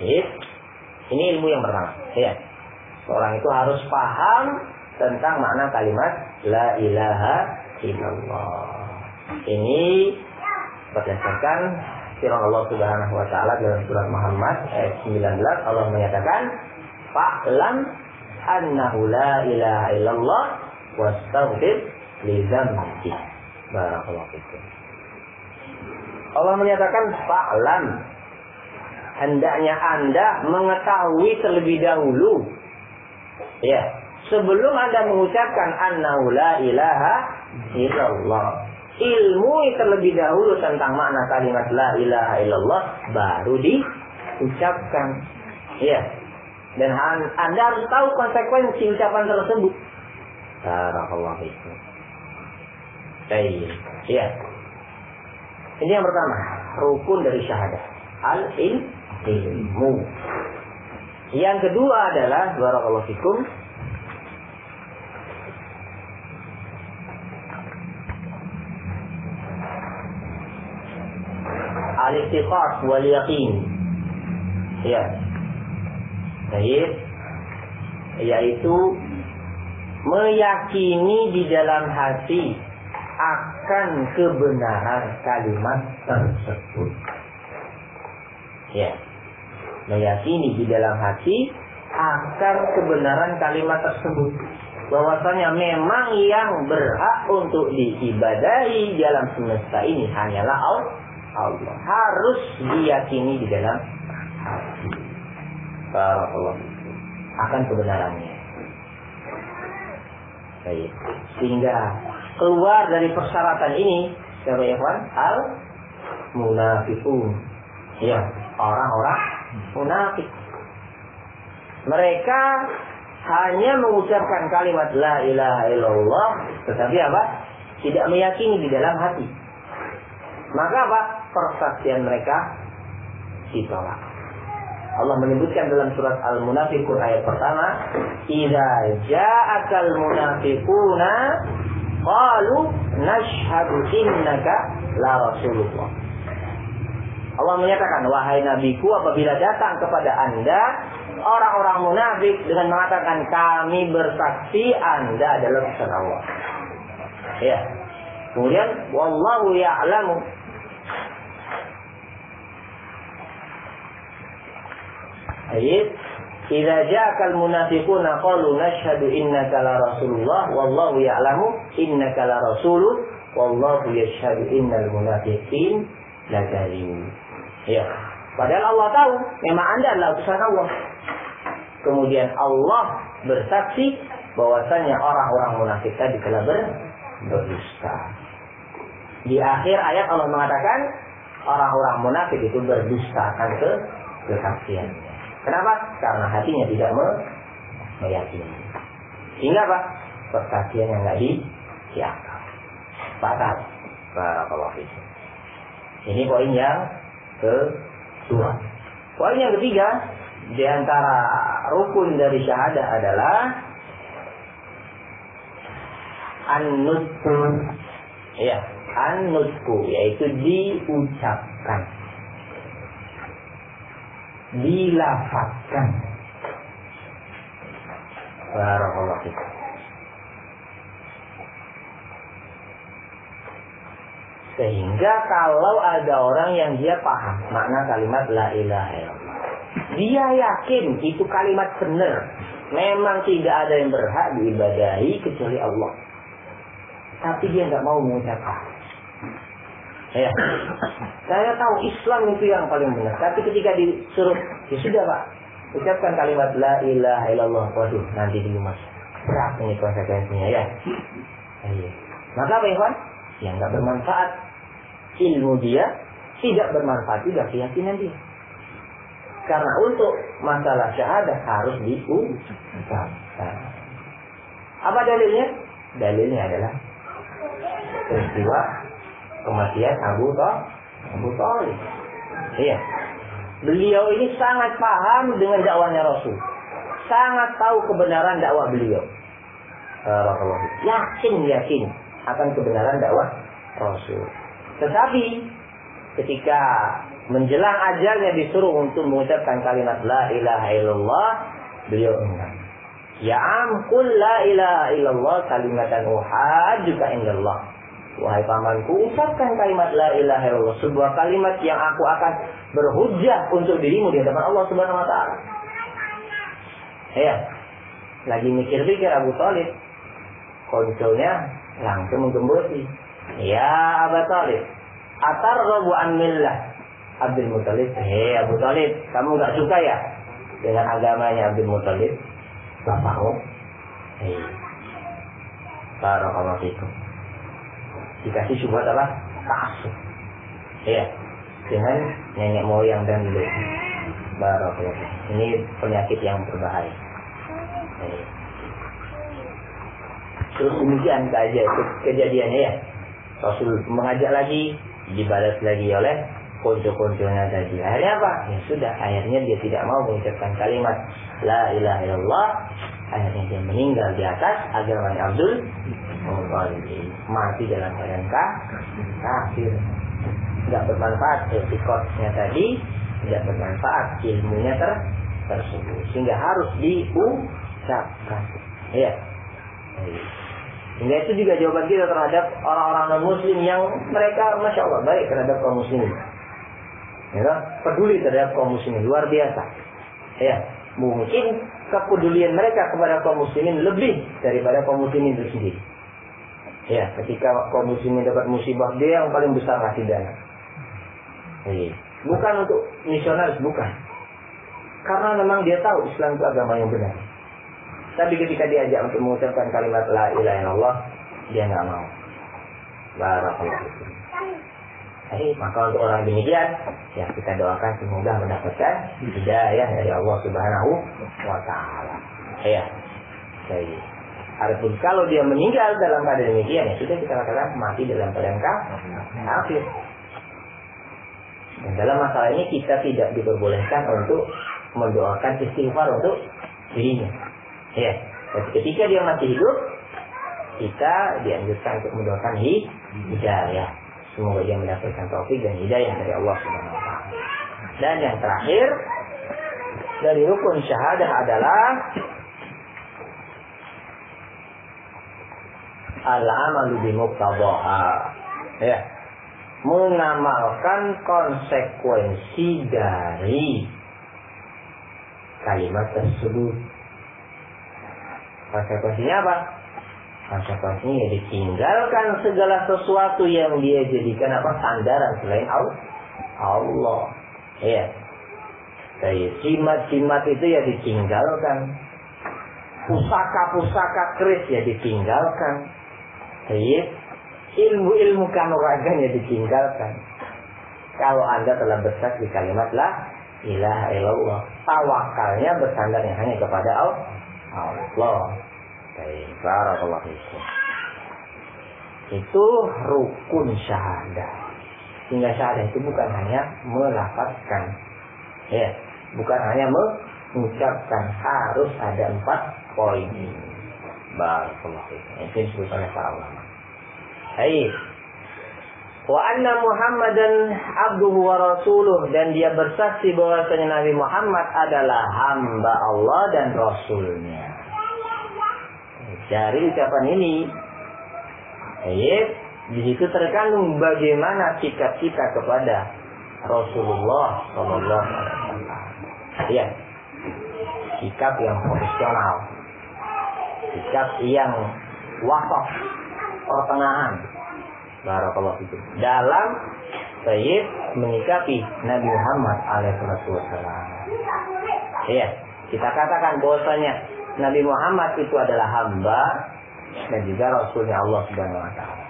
S1: Ini ilmu yang pertama. Ya. Seorang itu harus paham tentang makna kalimat la ilaha illallah. Ini berdasarkan firman Allah Subhanahu wa taala dalam surat Muhammad ayat 19, Allah menyatakan fa'lam annahu la ilaha illallah wastaghfir li dzambik. Barakallahu fikum. Allah menyatakan fa'lam, hendaknya Anda mengetahui terlebih dahulu, ya, sebelum Anda mengucapkan annahu la ilaha illallah. Ilmu terlebih dahulu tentang makna kalimat la ilaha illallah baru diucapkan. Ya. Dan Anda harus tahu konsekuensi ucapan tersebut. Barakallahu fikum. Baik. Ya. Ini yang pertama, rukun dari syahadah. Al-ilmu. Yang kedua adalah barakallahu fikum, al-i'tiqad wal yaqin. Ya. Baik. Yaitu meyakini di dalam hati akan kebenaran kalimat tersebut. Ya, meyakini di dalam hati akan kebenaran kalimat tersebut, bahwasanya memang yang berhak untuk diibadahi dalam semesta ini hanyalah Allah. Harus diyakini di dalam hati. Barakallahu akan kebenarannya. Baik. Sehingga keluar dari persyaratan ini, siapa ya kawan? Al-munafiqun. Ya, orang-orang munafik. Mereka hanya mengucapkan kalimat la ilaha illallah, tetapi apa? Tidak meyakini di dalam hati. Maka apa? Persaksian mereka ditolak. Allah menyebutkan dalam surat Al-Munafiqun ayat pertama, "Idza ja'akal munafiquna qalu nashhadu innaka la rasulullah." Allah menyatakan, wahai nabiku, apabila datang kepada Anda orang-orang munafik dengan mengatakan kami bersaksi Anda adalah utusan Allah. Ya. Kemudian wallahu ya'lamu. Ayat, "Idza ja'akal munafiquna qalu nashhadu innaka la rasulullah wallahu ya'lamu innaka la rasuluh wallahu yashhadu innal munafiqin lakadzibun." Ya. Padahal Allah tahu memang Anda adalah utusan Allah. Kemudian Allah bersaksi bahwasanya orang-orang munafik tadi telah berdusta. Di akhir ayat Allah mengatakan orang-orang munafik itu berdusta akan kesaksiannya. Kenapa? Karena hatinya tidak meyakini. Sehingga apa? Persaksian yang nggak diakal. Batal. Barakallahu fiikum. Ini poin yang kedua. Poin yang ketiga, di antara rukun dari syahadah adalah an-nutqu. Ya, an-nutqu yaitu diucapkan, dilafazkan. Barakallahu fiikum. Sehingga kalau ada orang yang dia paham makna kalimat la ilaha illallah, dia yakin itu kalimat benar, memang tidak ada yang berhak diibadahi kecuali Allah, tapi dia nggak mau mengucapkan. Ya, saya tahu Islam itu yang paling benar, tapi ketika disuruh, ya sudah Pak, ucapkan kalimat la ilaha illallah, waduh nanti dulu Mas, berat ini konsekuensinya ya. Maka apa ya Pak? Yang nggak bermanfaat, ilmu dia tidak bermanfaat juga keyakinan dia. Karena untuk masalah syahadah harus diucapkan. Apa dalilnya? Dalilnya adalah peristiwa kematian Abu Thalib. Iya. Beliau ini sangat paham dengan dakwahnya Rasul. Sangat tahu kebenaran dakwah beliau. Yakin akan kebenaran dakwah Rasul. Tetapi ketika menjelang ajalnya disuruh untuk mengucapkan kalimat la ilaha illallah, beliau enggan. Ya amkul la ilaha illallah kalimatan uhajjuka indallah. Wahai pamanku, ucapkan kalimat la ilaha illallah, sebuah kalimat yang aku akan berhujjah untuk dirimu di hadapan Allah Subhanahu wa taala. Ya. Lagi mikir-mikir Abu Thalib, konconya langsung menggembosi. Ya Abu Thalib, atarghabu an millah Abdul Muthalib. Hei Abu Thalib, kamu enggak suka ya dengan agamanya Abdul Muthalib? Bapakmu. Hei. Barakallahu fikum. Dikasih syubhat apa? Ta'assub. Ya. Dengan nenek moyang dan leluhur. Barakallahu fikum. Ini penyakit yang berbahaya. Hei. Terus demikian saja kejadiannya ya. Rasul mengajak lagi, dibalas lagi oleh konco-konconya tadi. Akhirnya apa? Ya sudah, akhirnya dia tidak mau mengucapkan kalimat la ilaha illallah. Akhirnya dia meninggal di atas agama Abdul Muthalib, mati dalam keadaan kafir. Tidak bermanfaat etikotnya tadi, tidak bermanfaat ilmunya tersebut, sehingga harus diucapkan. Ya. Hingga itu juga jawaban kita terhadap orang-orang non-muslim yang mereka Masya Allah baik terhadap kaum muslimin. Ya, peduli terhadap kaum muslimin, luar biasa. Ya, mungkin kepedulian mereka kepada kaum muslimin lebih daripada kaum muslimin itu sendiri. Ya, ketika kaum muslimin dapat musibah, dia yang paling besar kasih dana. Bukan untuk misionaris, bukan. Karena memang dia tahu Islam itu agama yang benar. Tapi ketika diajak untuk mengucapkan kalimat la ilaha illallah, dia nggak mau. Barakallahu fikum. Maka untuk orang demikian, ya kita doakan semoga mendapatkan hidayah dari Allah Subhanahu wa taala. Ya. Baik. Adapun kalau dia meninggal dalam keadaan demikian, ya sudah kita katakan mati dalam keadaan kafir. Dan dalam masalah ini kita tidak diperbolehkan untuk mendoakan istighfar untuk dirinya. Ya, tapi ketika dia masih hidup, kita dianjurkan untuk mendoakan hidayah. Semoga dia mendapatkan taufik dan hidayah dari Allah Subhanahu wa taala. Dan yang terakhir dari rukun syahadah adalah al-amalu bi muqtadaha. Ya. Mengamalkan konsekuensi dari kalimat tersebut. Konsekuensinya apa? Konsekuensinya ditinggalkan segala sesuatu yang dia jadikan apa sandaran selain Allah. Ya. Kayak jimat-jimat itu ya ditinggalkan. Pusaka-pusaka keris ya ditinggalkan. Kayak ilmu-ilmu kanuragan ya ditinggalkan. Kalau Anda telah bersaksi di kalimat la ilaha illallah, tawakalnya bersandarnya hanya kepada Allah. Baik, barakallahu fikum. Itu rukun syahadah. Sehingga syahadah itu bukan hanya melafazkan, ya, bukan hanya mengucapkan, harus ada 4 poin. Barakallahu fikum. Itu disebut oleh para ulama. Baik. Wa anna Muhammadan abduhu wa rasuluh, dan dia bersaksi bahwasanya Nabi Muhammad adalah hamba Allah dan Rasulnya. Dari ucapan ini, di situ terkandung bagaimana sikap kita kepada Rasulullah Sallallahu Alaihi Wasallam. Ya, sikap yang profesional, sikap yang wasat, pertengahan. Barakallahu fikum. Dalam menyikapi Nabi Muhammad SAW. Ya, kita katakan bahwasanya Nabi Muhammad itu adalah hamba dan juga Rasulnya Allah Subhanahu Wa Taala.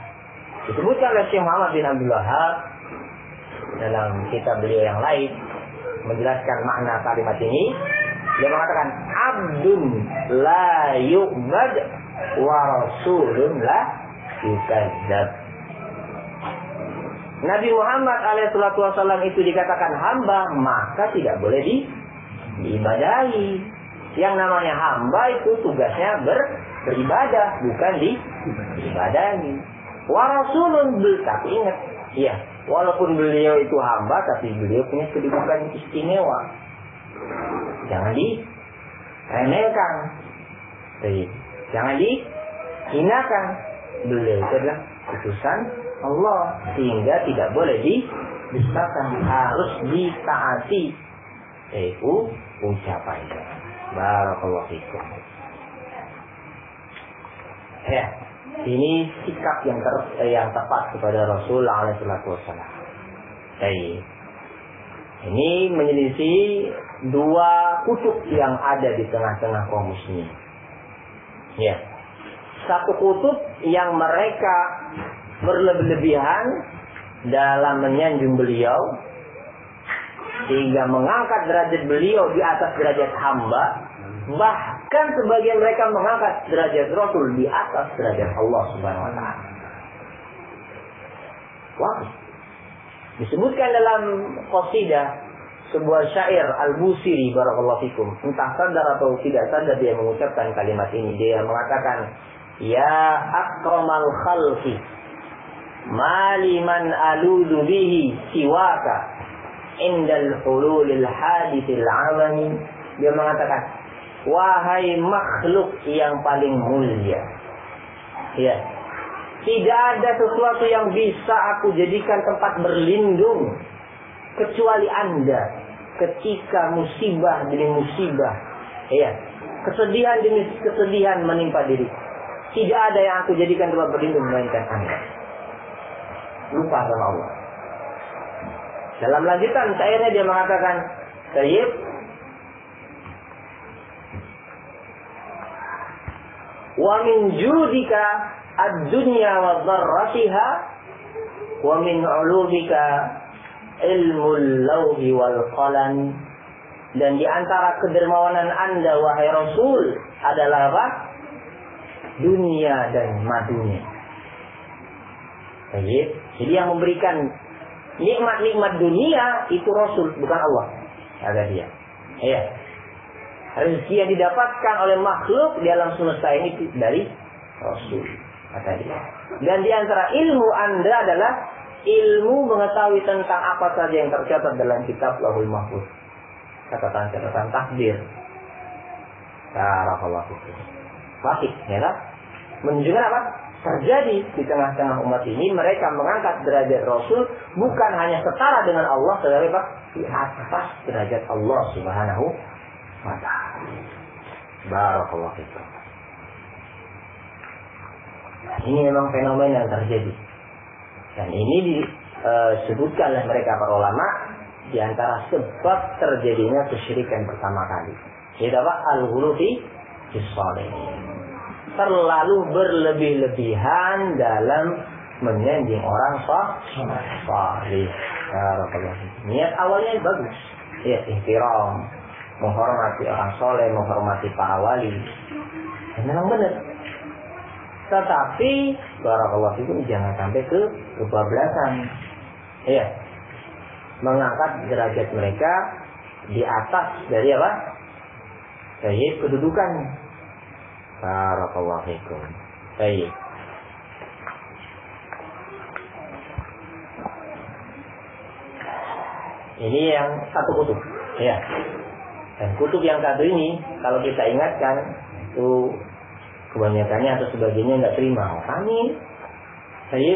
S1: Disebutkan oleh Syekh Muhammad bin Abdul Wahhab dalam kitab beliau yang lain menjelaskan makna kalimat ini. Dia mengatakan abdun la yu'bad wa rasulun la yukadzab. Nabi Muhammad alaihissalam itu dikatakan hamba, maka tidak boleh diibadahi. Yang namanya hamba itu tugasnya beribadah, bukan diibadahi. Wa rasulun, tapi ingat, ya, walaupun beliau itu hamba, tapi beliau punya kedudukan istimewa. Jangan diremehkan, jangan dihinakan. Beliau itu adalah utusan Allah, sehingga tidak boleh didustakan, harus ditaati. Itu ucapannya. Barakallahu fikum. Ya, ini sikap yang tepat kepada Rasulullah SAW. Baik. Ini menyelisih 2 kutub yang ada di tengah-tengah kaum muslimin. Ya. Satu kutub yang mereka berlebihan dalam menyanjung beliau, sehingga mengangkat derajat beliau di atas derajat hamba. Bahkan sebagian mereka mengangkat derajat Rasul di atas derajat Allah Subhanahu Wa Taala. Wah, disebutkan dalam qasidah sebuah syair Al-Busiri, barakallahu fikum. Entah sadar atau tidak sadar dia mengucapkan kalimat ini. Dia mengatakan, ya akramal khalqi, maliman aludu bihi siwaka indal hululil hadithil alami. Dia mengatakan, wahai makhluk yang paling mulia, Ya. Tidak ada sesuatu yang bisa aku jadikan tempat berlindung kecuali Anda ketika musibah demi musibah. Ya. Kesedihan demi kesedihan menimpa diri. Tidak ada yang aku jadikan tempat berlindung melainkan Anda. Lupa sama Allah. Dalam lanjutan akhirnya dia mengatakan, Sayyid, wa min judika ad-dunya wa dharratiha wa min ulumika ilmul lawhi wal qalam. Dan di antara kedermawanan Anda wahai Rasul adalah apa? Dunia dan madunya. Jadi yang memberikan nikmat-nikmat dunia itu Rasul, bukan Allah. Ada dia. Iya. Rezeki yang didapatkan oleh makhluk di alam semesta ini dari Rasul, kata dia. Dan di antara ilmu Anda adalah ilmu mengetahui tentang apa saja yang tercatat dalam kitab Lauhul Mahfuz. Catatan-catatan takdir. Barakallahu fikum. Fakih, ya kan? Menunjukkan apa? Terjadi di tengah-tengah umat ini, mereka mengangkat derajat Rasul bukan hanya setara dengan Allah, tetapi apa? Di atas derajat Allah Subhanahu wa ta'ala. Barakallahu fikum. Ini memang fenomena yang terjadi. Dan ini disebutkan oleh mereka para ulama di antara sebab terjadinya kesyirikan pertama kali. Yaitu apa? Al-ghulu fi shalihin. Terlalu berlebih-lebihan dalam menyanjung orang salih. Niat awalnya bagus. Ya, ihtiram, menghormati orang soleh, menghormati para wali. Memang benar. Tetapi barakallahu fikum jangan sampai kebablasan. Iya. Mengangkat derajat mereka di atas dari apa? Dari kedudukannya. Barakallahu fikum. Baik. Ini yang satu kutub, ya. Dan kutub yang satu ini, kalau kita ingatkan, itu kebanyakannya atau sebagiannya nggak terima. Kami, saya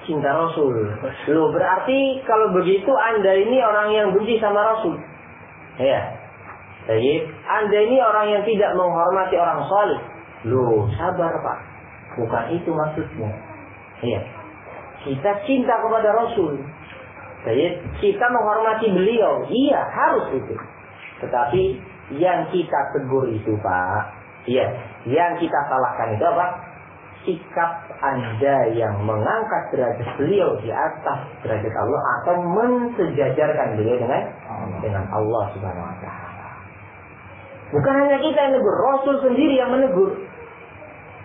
S1: cinta Rasul. Loh, berarti kalau begitu Anda ini orang yang benci sama Rasul. Ya. Saya, Anda ini orang yang tidak menghormati orang saleh. Loh, sabar Pak. Bukan itu maksudnya. Ya. Kita cinta kepada Rasul. Kita menghormati beliau, iya harus itu. Tetapi yang kita tegur itu Pak, iya, yang kita salahkan itu apa? Sikap Anda yang mengangkat derajat beliau di atas derajat Allah atau mensejajarkan beliau dengan Allah Subhanahu Wa Taala. Bukan hanya kita yang menegur, Rasul sendiri yang menegur.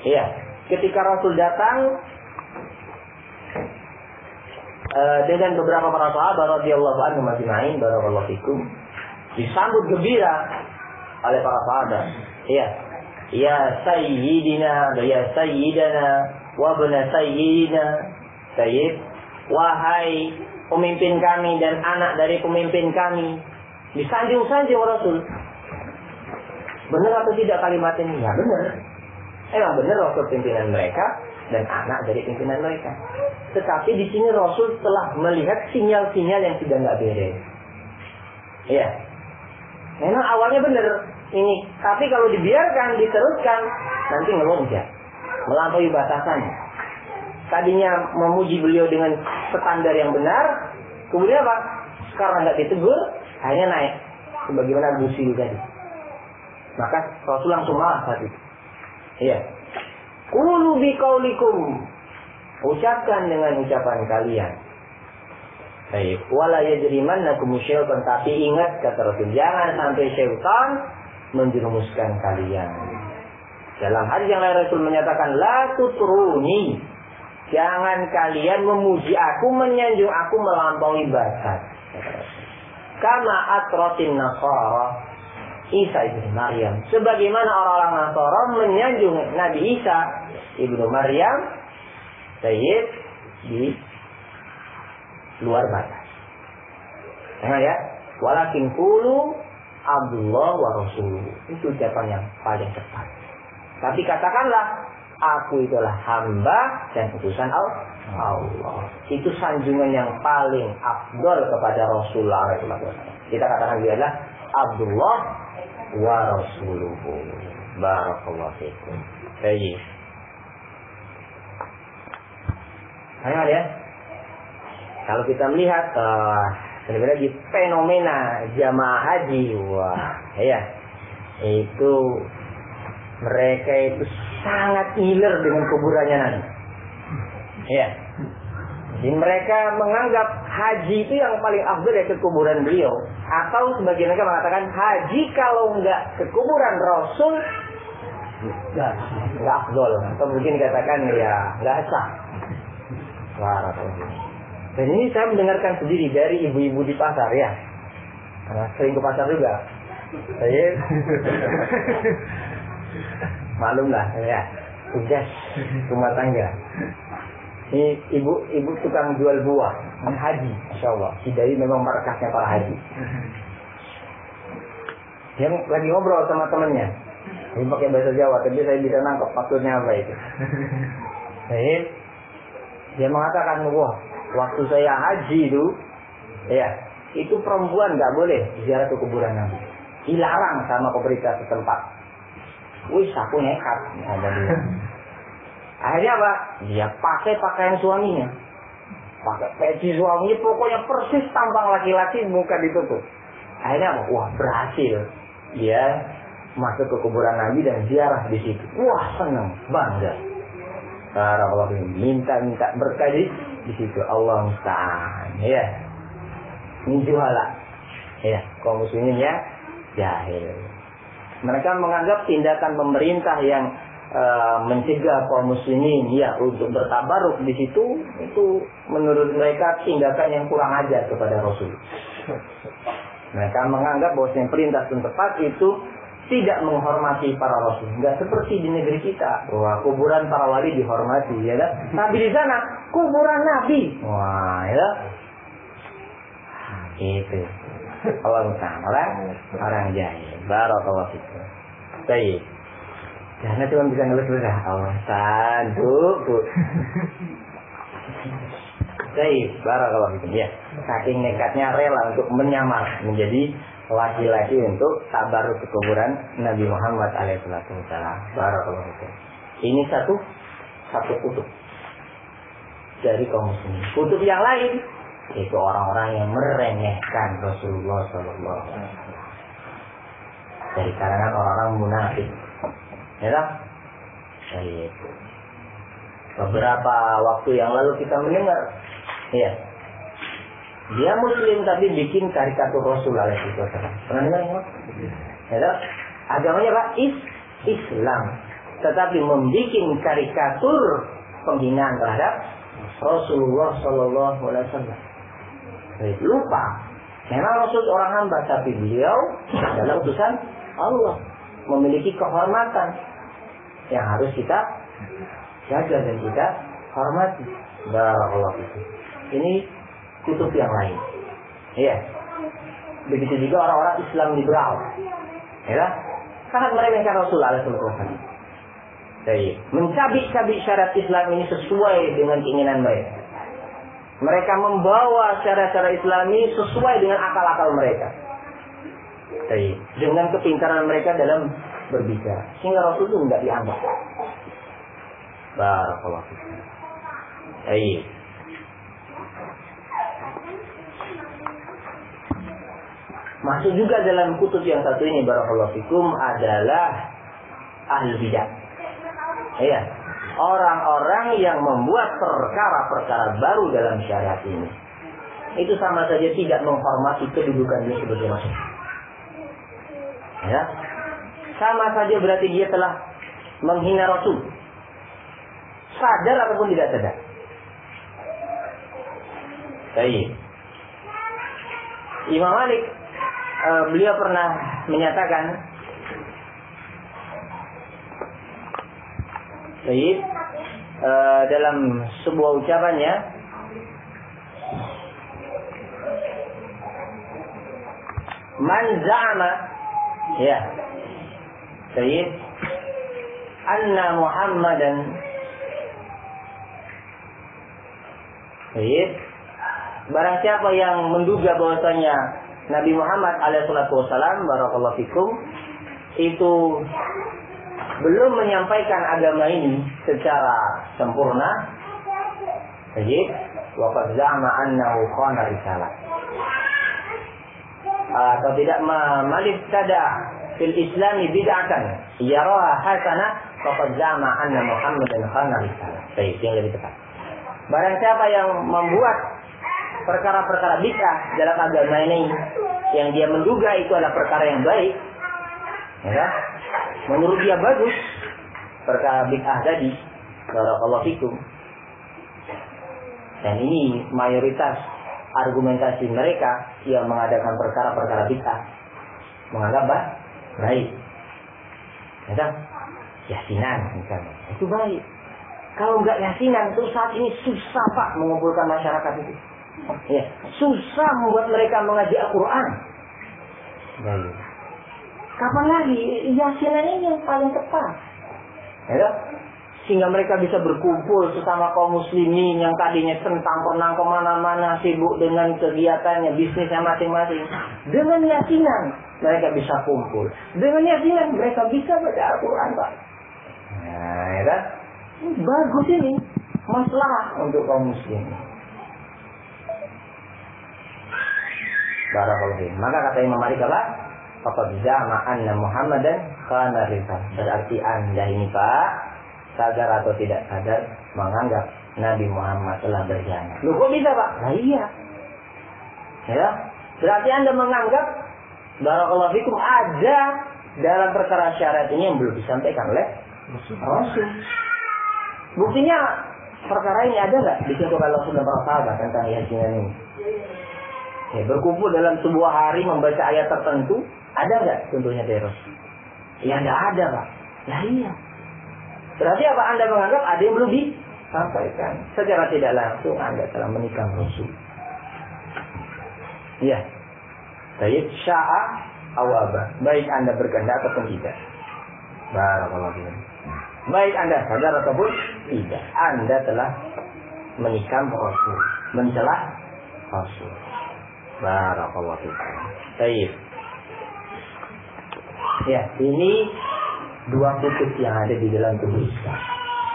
S1: Iya, ketika Rasul datang dengan beberapa para sahabat radhiyallahu anhum ajma'in, barakallahu fikum, disambut gembira oleh para sahabat. Iya. Ya sayyidina, ya sayyidana, wa ibna sayyidina. Sayyid, wahai pemimpin kami dan anak dari pemimpin kami. Disanjung-sanjung Rasul. Benar atau tidak kalimat ini? Ya benar. Emang benar Rasul pimpinan mereka dan anak dari pimpinan mereka. Tetapi di sini Rasul telah melihat sinyal-sinyal yang sudah nggak beres. Iya. Memang awalnya benar ini, tapi kalau dibiarkan, diteruskan, nanti ngelonjak, melampaui batasannya. Tadinya memuji beliau dengan standar yang benar, kemudian apa? Sekarang nggak ditegur, akhirnya naik, sebagaimana Busi tadi. Maka Rasul langsung marah saat itu. Iya. Qulu biqaulikum, ucapkan dengan ucapan kalian. Baik, wala yajrimannakum syaitan, tapi ingat kata Rasul, jangan sampai syaitan menjerumuskan kalian. Dalam hadis yang lain Rasul menyatakan, la tutruni, jangan kalian memuji aku, menyanjung aku melampaui batas. Kama atratin nasara Isa ibnu Maryam, sebagaimana orang-orang Nasara menyanjung Nabi Isa ibnu Maryam, Sayyid, di luar batas. Nah ya, walakin qulu Abdullah wa Rasuluh, itu ucapan yang paling tepat. Tapi katakanlah aku itulah hamba dan utusan Allah. Itu sanjungan yang paling afdol kepada Rasulullah SAW. Kita katakan dia adalah Abdullah wa Rasuluhu. Barakallahu fiikum. Baik. Ayo ya. Kalau kita melihat lagi fenomena jamaah haji, wah, ya, itu mereka itu sangat ngiler dengan kuburannya nanti. Ya. Jadi mereka menganggap haji itu yang paling afdal ya ke kuburan beliau. Atau sebagian mereka mengatakan haji kalau enggak ke kuburan Rasul enggak afdal. Atau mungkin dikatakan ya enggak sah. Dan ini saya mendengarkan sendiri dari ibu-ibu di pasar ya. Karena sering ke pasar juga. Saya malum lah ya. Tugas rumah tangga. Ini ibu tukang jual buah, haji, Masya Allah. Dari memang markasnya para haji. Yang lagi ngobrol sama temannya, ini pakai bahasa Jawa, tapi saya bisa nangkep maksudnya apa itu. Jadi dia mengatakan, wah, waktu saya haji itu, ya, itu perempuan nggak boleh ziarah ke kuburan Nabi, dilarang sama pemerintah setempat. Wih, aku nekat, ada dia. Akhirnya apa? Dia pakai pakaian suaminya. Pakai peci suaminya, pokoknya persis tampang laki-laki, muka ditutup. Akhirnya apa? Wah, berhasil. Dia masuk ke kuburan Nabi dan ziarah di situ. Wah, senang, bangga. Para Allah minta berkah di situ. Allah musta'an. Ya. Ini juhala. Ya, kaum muslimin ya jahil. Mereka menganggap tindakan pemerintah yang mencegah kaum muslimin ya untuk bertabaruk di situ, itu menurut mereka tindakan yang kurang ajar kepada Rasul. Mereka menganggap bahwa yang perintah tempat itu tidak menghormati para Rasul. Enggak seperti di negeri kita bahwa kuburan para wali dihormati, ya kan? Tapi di sana kuburan Nabi. Wah, ya. Itu. Allah orang jahil. Barakallahu fikum. Baik. Karena cuma bisa ngelus-ngelus awasan, Bu. Baik, barakallahu fikum. Ya, saking nekatnya rela untuk menyamar menjadi laki-laki untuk tabaruk ke kuburan Nabi Muhammad alaihissalam. Barakallahu fikum. Ini satu kutub dari kaum muslimin. Kutub yang lain itu orang-orang yang meremehkan Rasulullah sallallahu alaihi wasallam. Dari kalangan orang-orang munafik. Ya tak? Baik. Beberapa waktu yang lalu kita mendengar, ya, dia Muslim tapi bikin karikatur Rasul alaihi wasallam. Pernah dengar nggak? Ya tak? Agamanya apa? Islam, tetapi membikin karikatur penghinaan terhadap Rasulullah sallallahu alaihi wasallam. Lupa, memang Rasul orang hamba, tapi beliau adalah utusan Allah, memiliki kehormatan yang harus kita jaga dan kita hormati. Barakallahu fikum. Ini kutub yang lain. Iya. Begitu juga orang-orang Islam liberal. Ya, sangat meremehkan Rasulullah SAW. Jadi, mencabik-cabik syariat Islam ini sesuai dengan keinginan mereka. Mereka membawa cara-cara Islami sesuai dengan akal-akal mereka. Jadi, dengan kepintaran mereka dalam berbicara, sehingga Rasul itu tidak dianggap. Barakallahu fikum. Baik. Masuk juga dalam kutub yang satu ini, barakallahu fikum, adalah ahli bidah. Iya, orang-orang yang membuat perkara-perkara baru dalam syariat ini. Itu sama saja tidak menghormati kedudukannya sebagai manusia. Ya, sama saja berarti dia telah menghina Rasul, sadar ataupun tidak sadar. Baik. Imam Malik, beliau pernah menyatakan, baik, dalam sebuah ucapannya, man za'ama, ya, baik, anna Muhammadan barang siapa yang menduga bahwasanya Nabi Muhammad alaihissalatu wassalam barakallahu fikum itu belum menyampaikan agama ini secara sempurna, waqad za'ama annahu khana risalah, atau tidak malibtada fil islami bid'atan yaraha hasanah faqad za'ama anna Muhammadan khana risalah. Baik, yang lebih tepat. Barang siapa yang membuat perkara-perkara bid'ah dalam agama ini yang dia menduga itu adalah perkara yang baik, ya, menurut dia bagus perkara bid'ah tadi, barakallahu fikum. Dan ini mayoritas argumentasi mereka yang mengadakan perkara-perkara bid'ah, menganggap baik. Ya, yasinan misalnya, itu baik. Kalau enggak yasinan itu saat ini susah Pak mengumpulkan masyarakat itu. Ya, susah membuat mereka mengaji Al-Quran. Baik. Kapan lagi yasinan ini yang paling tepat? Ya, sehingga mereka bisa berkumpul sesama kaum muslimin yang tadinya sentang-penang kemana-mana, sibuk dengan kegiatannya, bisnisnya masing-masing. Dengan yasinan mereka bisa kumpul. Dengan yasinan mereka bisa baca Al-Quran Pak. Nah, ya kan? Bagus ini, masalah untuk kaum muslimin. Barakallahu fiik. Maka kata Imam Malik apa? Faqad za'ama anna Muhammadan khana risalah. Berarti Anda ini Pak, sadar atau tidak sadar, menganggap Nabi Muhammad telah berkhianat. Loh kok bisa Pak? Nah iya. Ya, berarti Anda menganggap barakallahu fikum ada dalam perkara syariat ini yang belum disampaikan oleh Rasul. Buktinya perkara ini ada nggak di situ kalau sudah para sahabat tentang yasinan ini? Ya, berkumpul dalam sebuah hari membaca ayat tertentu, ada nggak contohnya dari Rasul? Ya nggak ada Pak. Nah iya. Berarti apa Anda menganggap ada yang belum disampaikan? Secara tidak langsung Anda telah menikam Rasul. Iya. Baik sya'a awaba. Baik Anda berkehendak ataupun tidak. Barakallahu fiikum. Baik Anda sadar ataupun tidak, Anda telah menikam Rasul, mencelah Rasul. Barakallahu fiikum. Baik. Ya, ini dua kutub yang ada di dalam tubuh Islam.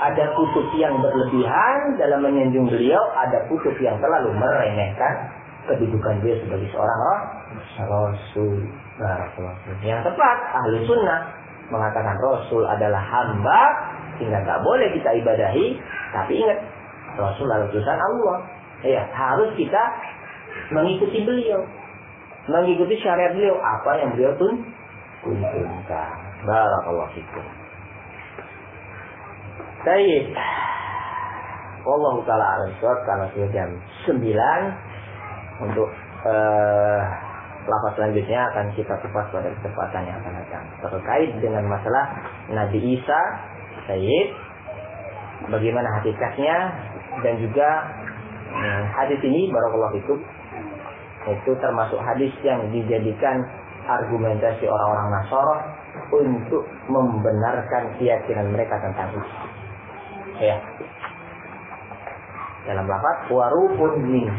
S1: Ada kutub yang berlebihan dalam menyanjung beliau, ada kutub yang terlalu meremehkan kedudukan beliau sebagai seorang Rasul. Barakallahu fiikum. Yang tepat, ahli sunnah mengatakan Rasul adalah hamba, sehingga nggak boleh kita ibadahi. Tapi ingat, Rasul adalah utusan Allah. Ya, harus kita mengikuti beliau, mengikuti syariat beliau, apa yang beliau tuntunkan. Barakallahu fikum. Baik. Wallahu taala a'lam. Karena sudah jam 9, untuk lafaz selanjutnya akan kita kupas pada kesempatan yang akan datang terkait dengan masalah Nabi Isa. Baik, bagaimana hakikatnya, dan juga hadis ini barakallahu fikum itu termasuk hadis yang dijadikan argumentasi orang-orang Nasara untuk membenarkan keyakinan mereka tentang Isa. Ya, dalam lafaz waruhun min,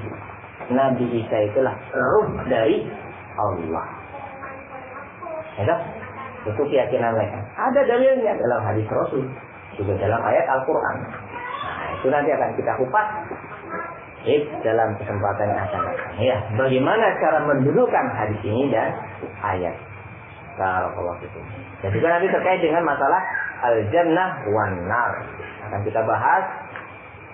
S1: Nabi Isa itulah ruh dari Allah. Ya, itu keyakinan mereka. Ada dalilnya dalam hadis Rasul, juga dalam ayat Al-Quran. Nah, itu nanti akan kita kupas dalam kesempatan yang akan datang. Ya, bagaimana cara mendudukan hadis ini dan ayat. Barakallahu fikum. Dan juga nanti terkait dengan masalah al-jannah wan nar, akan kita bahas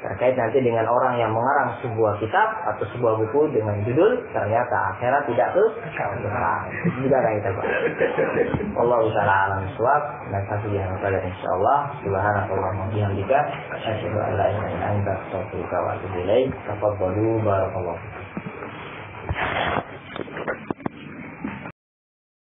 S1: terkait nanti dengan orang yang mengarang sebuah kitab atau sebuah buku dengan judul ternyata akhirat tidak ke surga. Itu juga akan kita bahas. Wallahu ta'ala a'lam bishawab. Naktafi bihadzal insyaallah. Subhanakallahumma wa bihamdika asyhadu an la ilaha illa anta astaghfiruka wa atubu ilaik. Tafadhalu barakallahu fikum.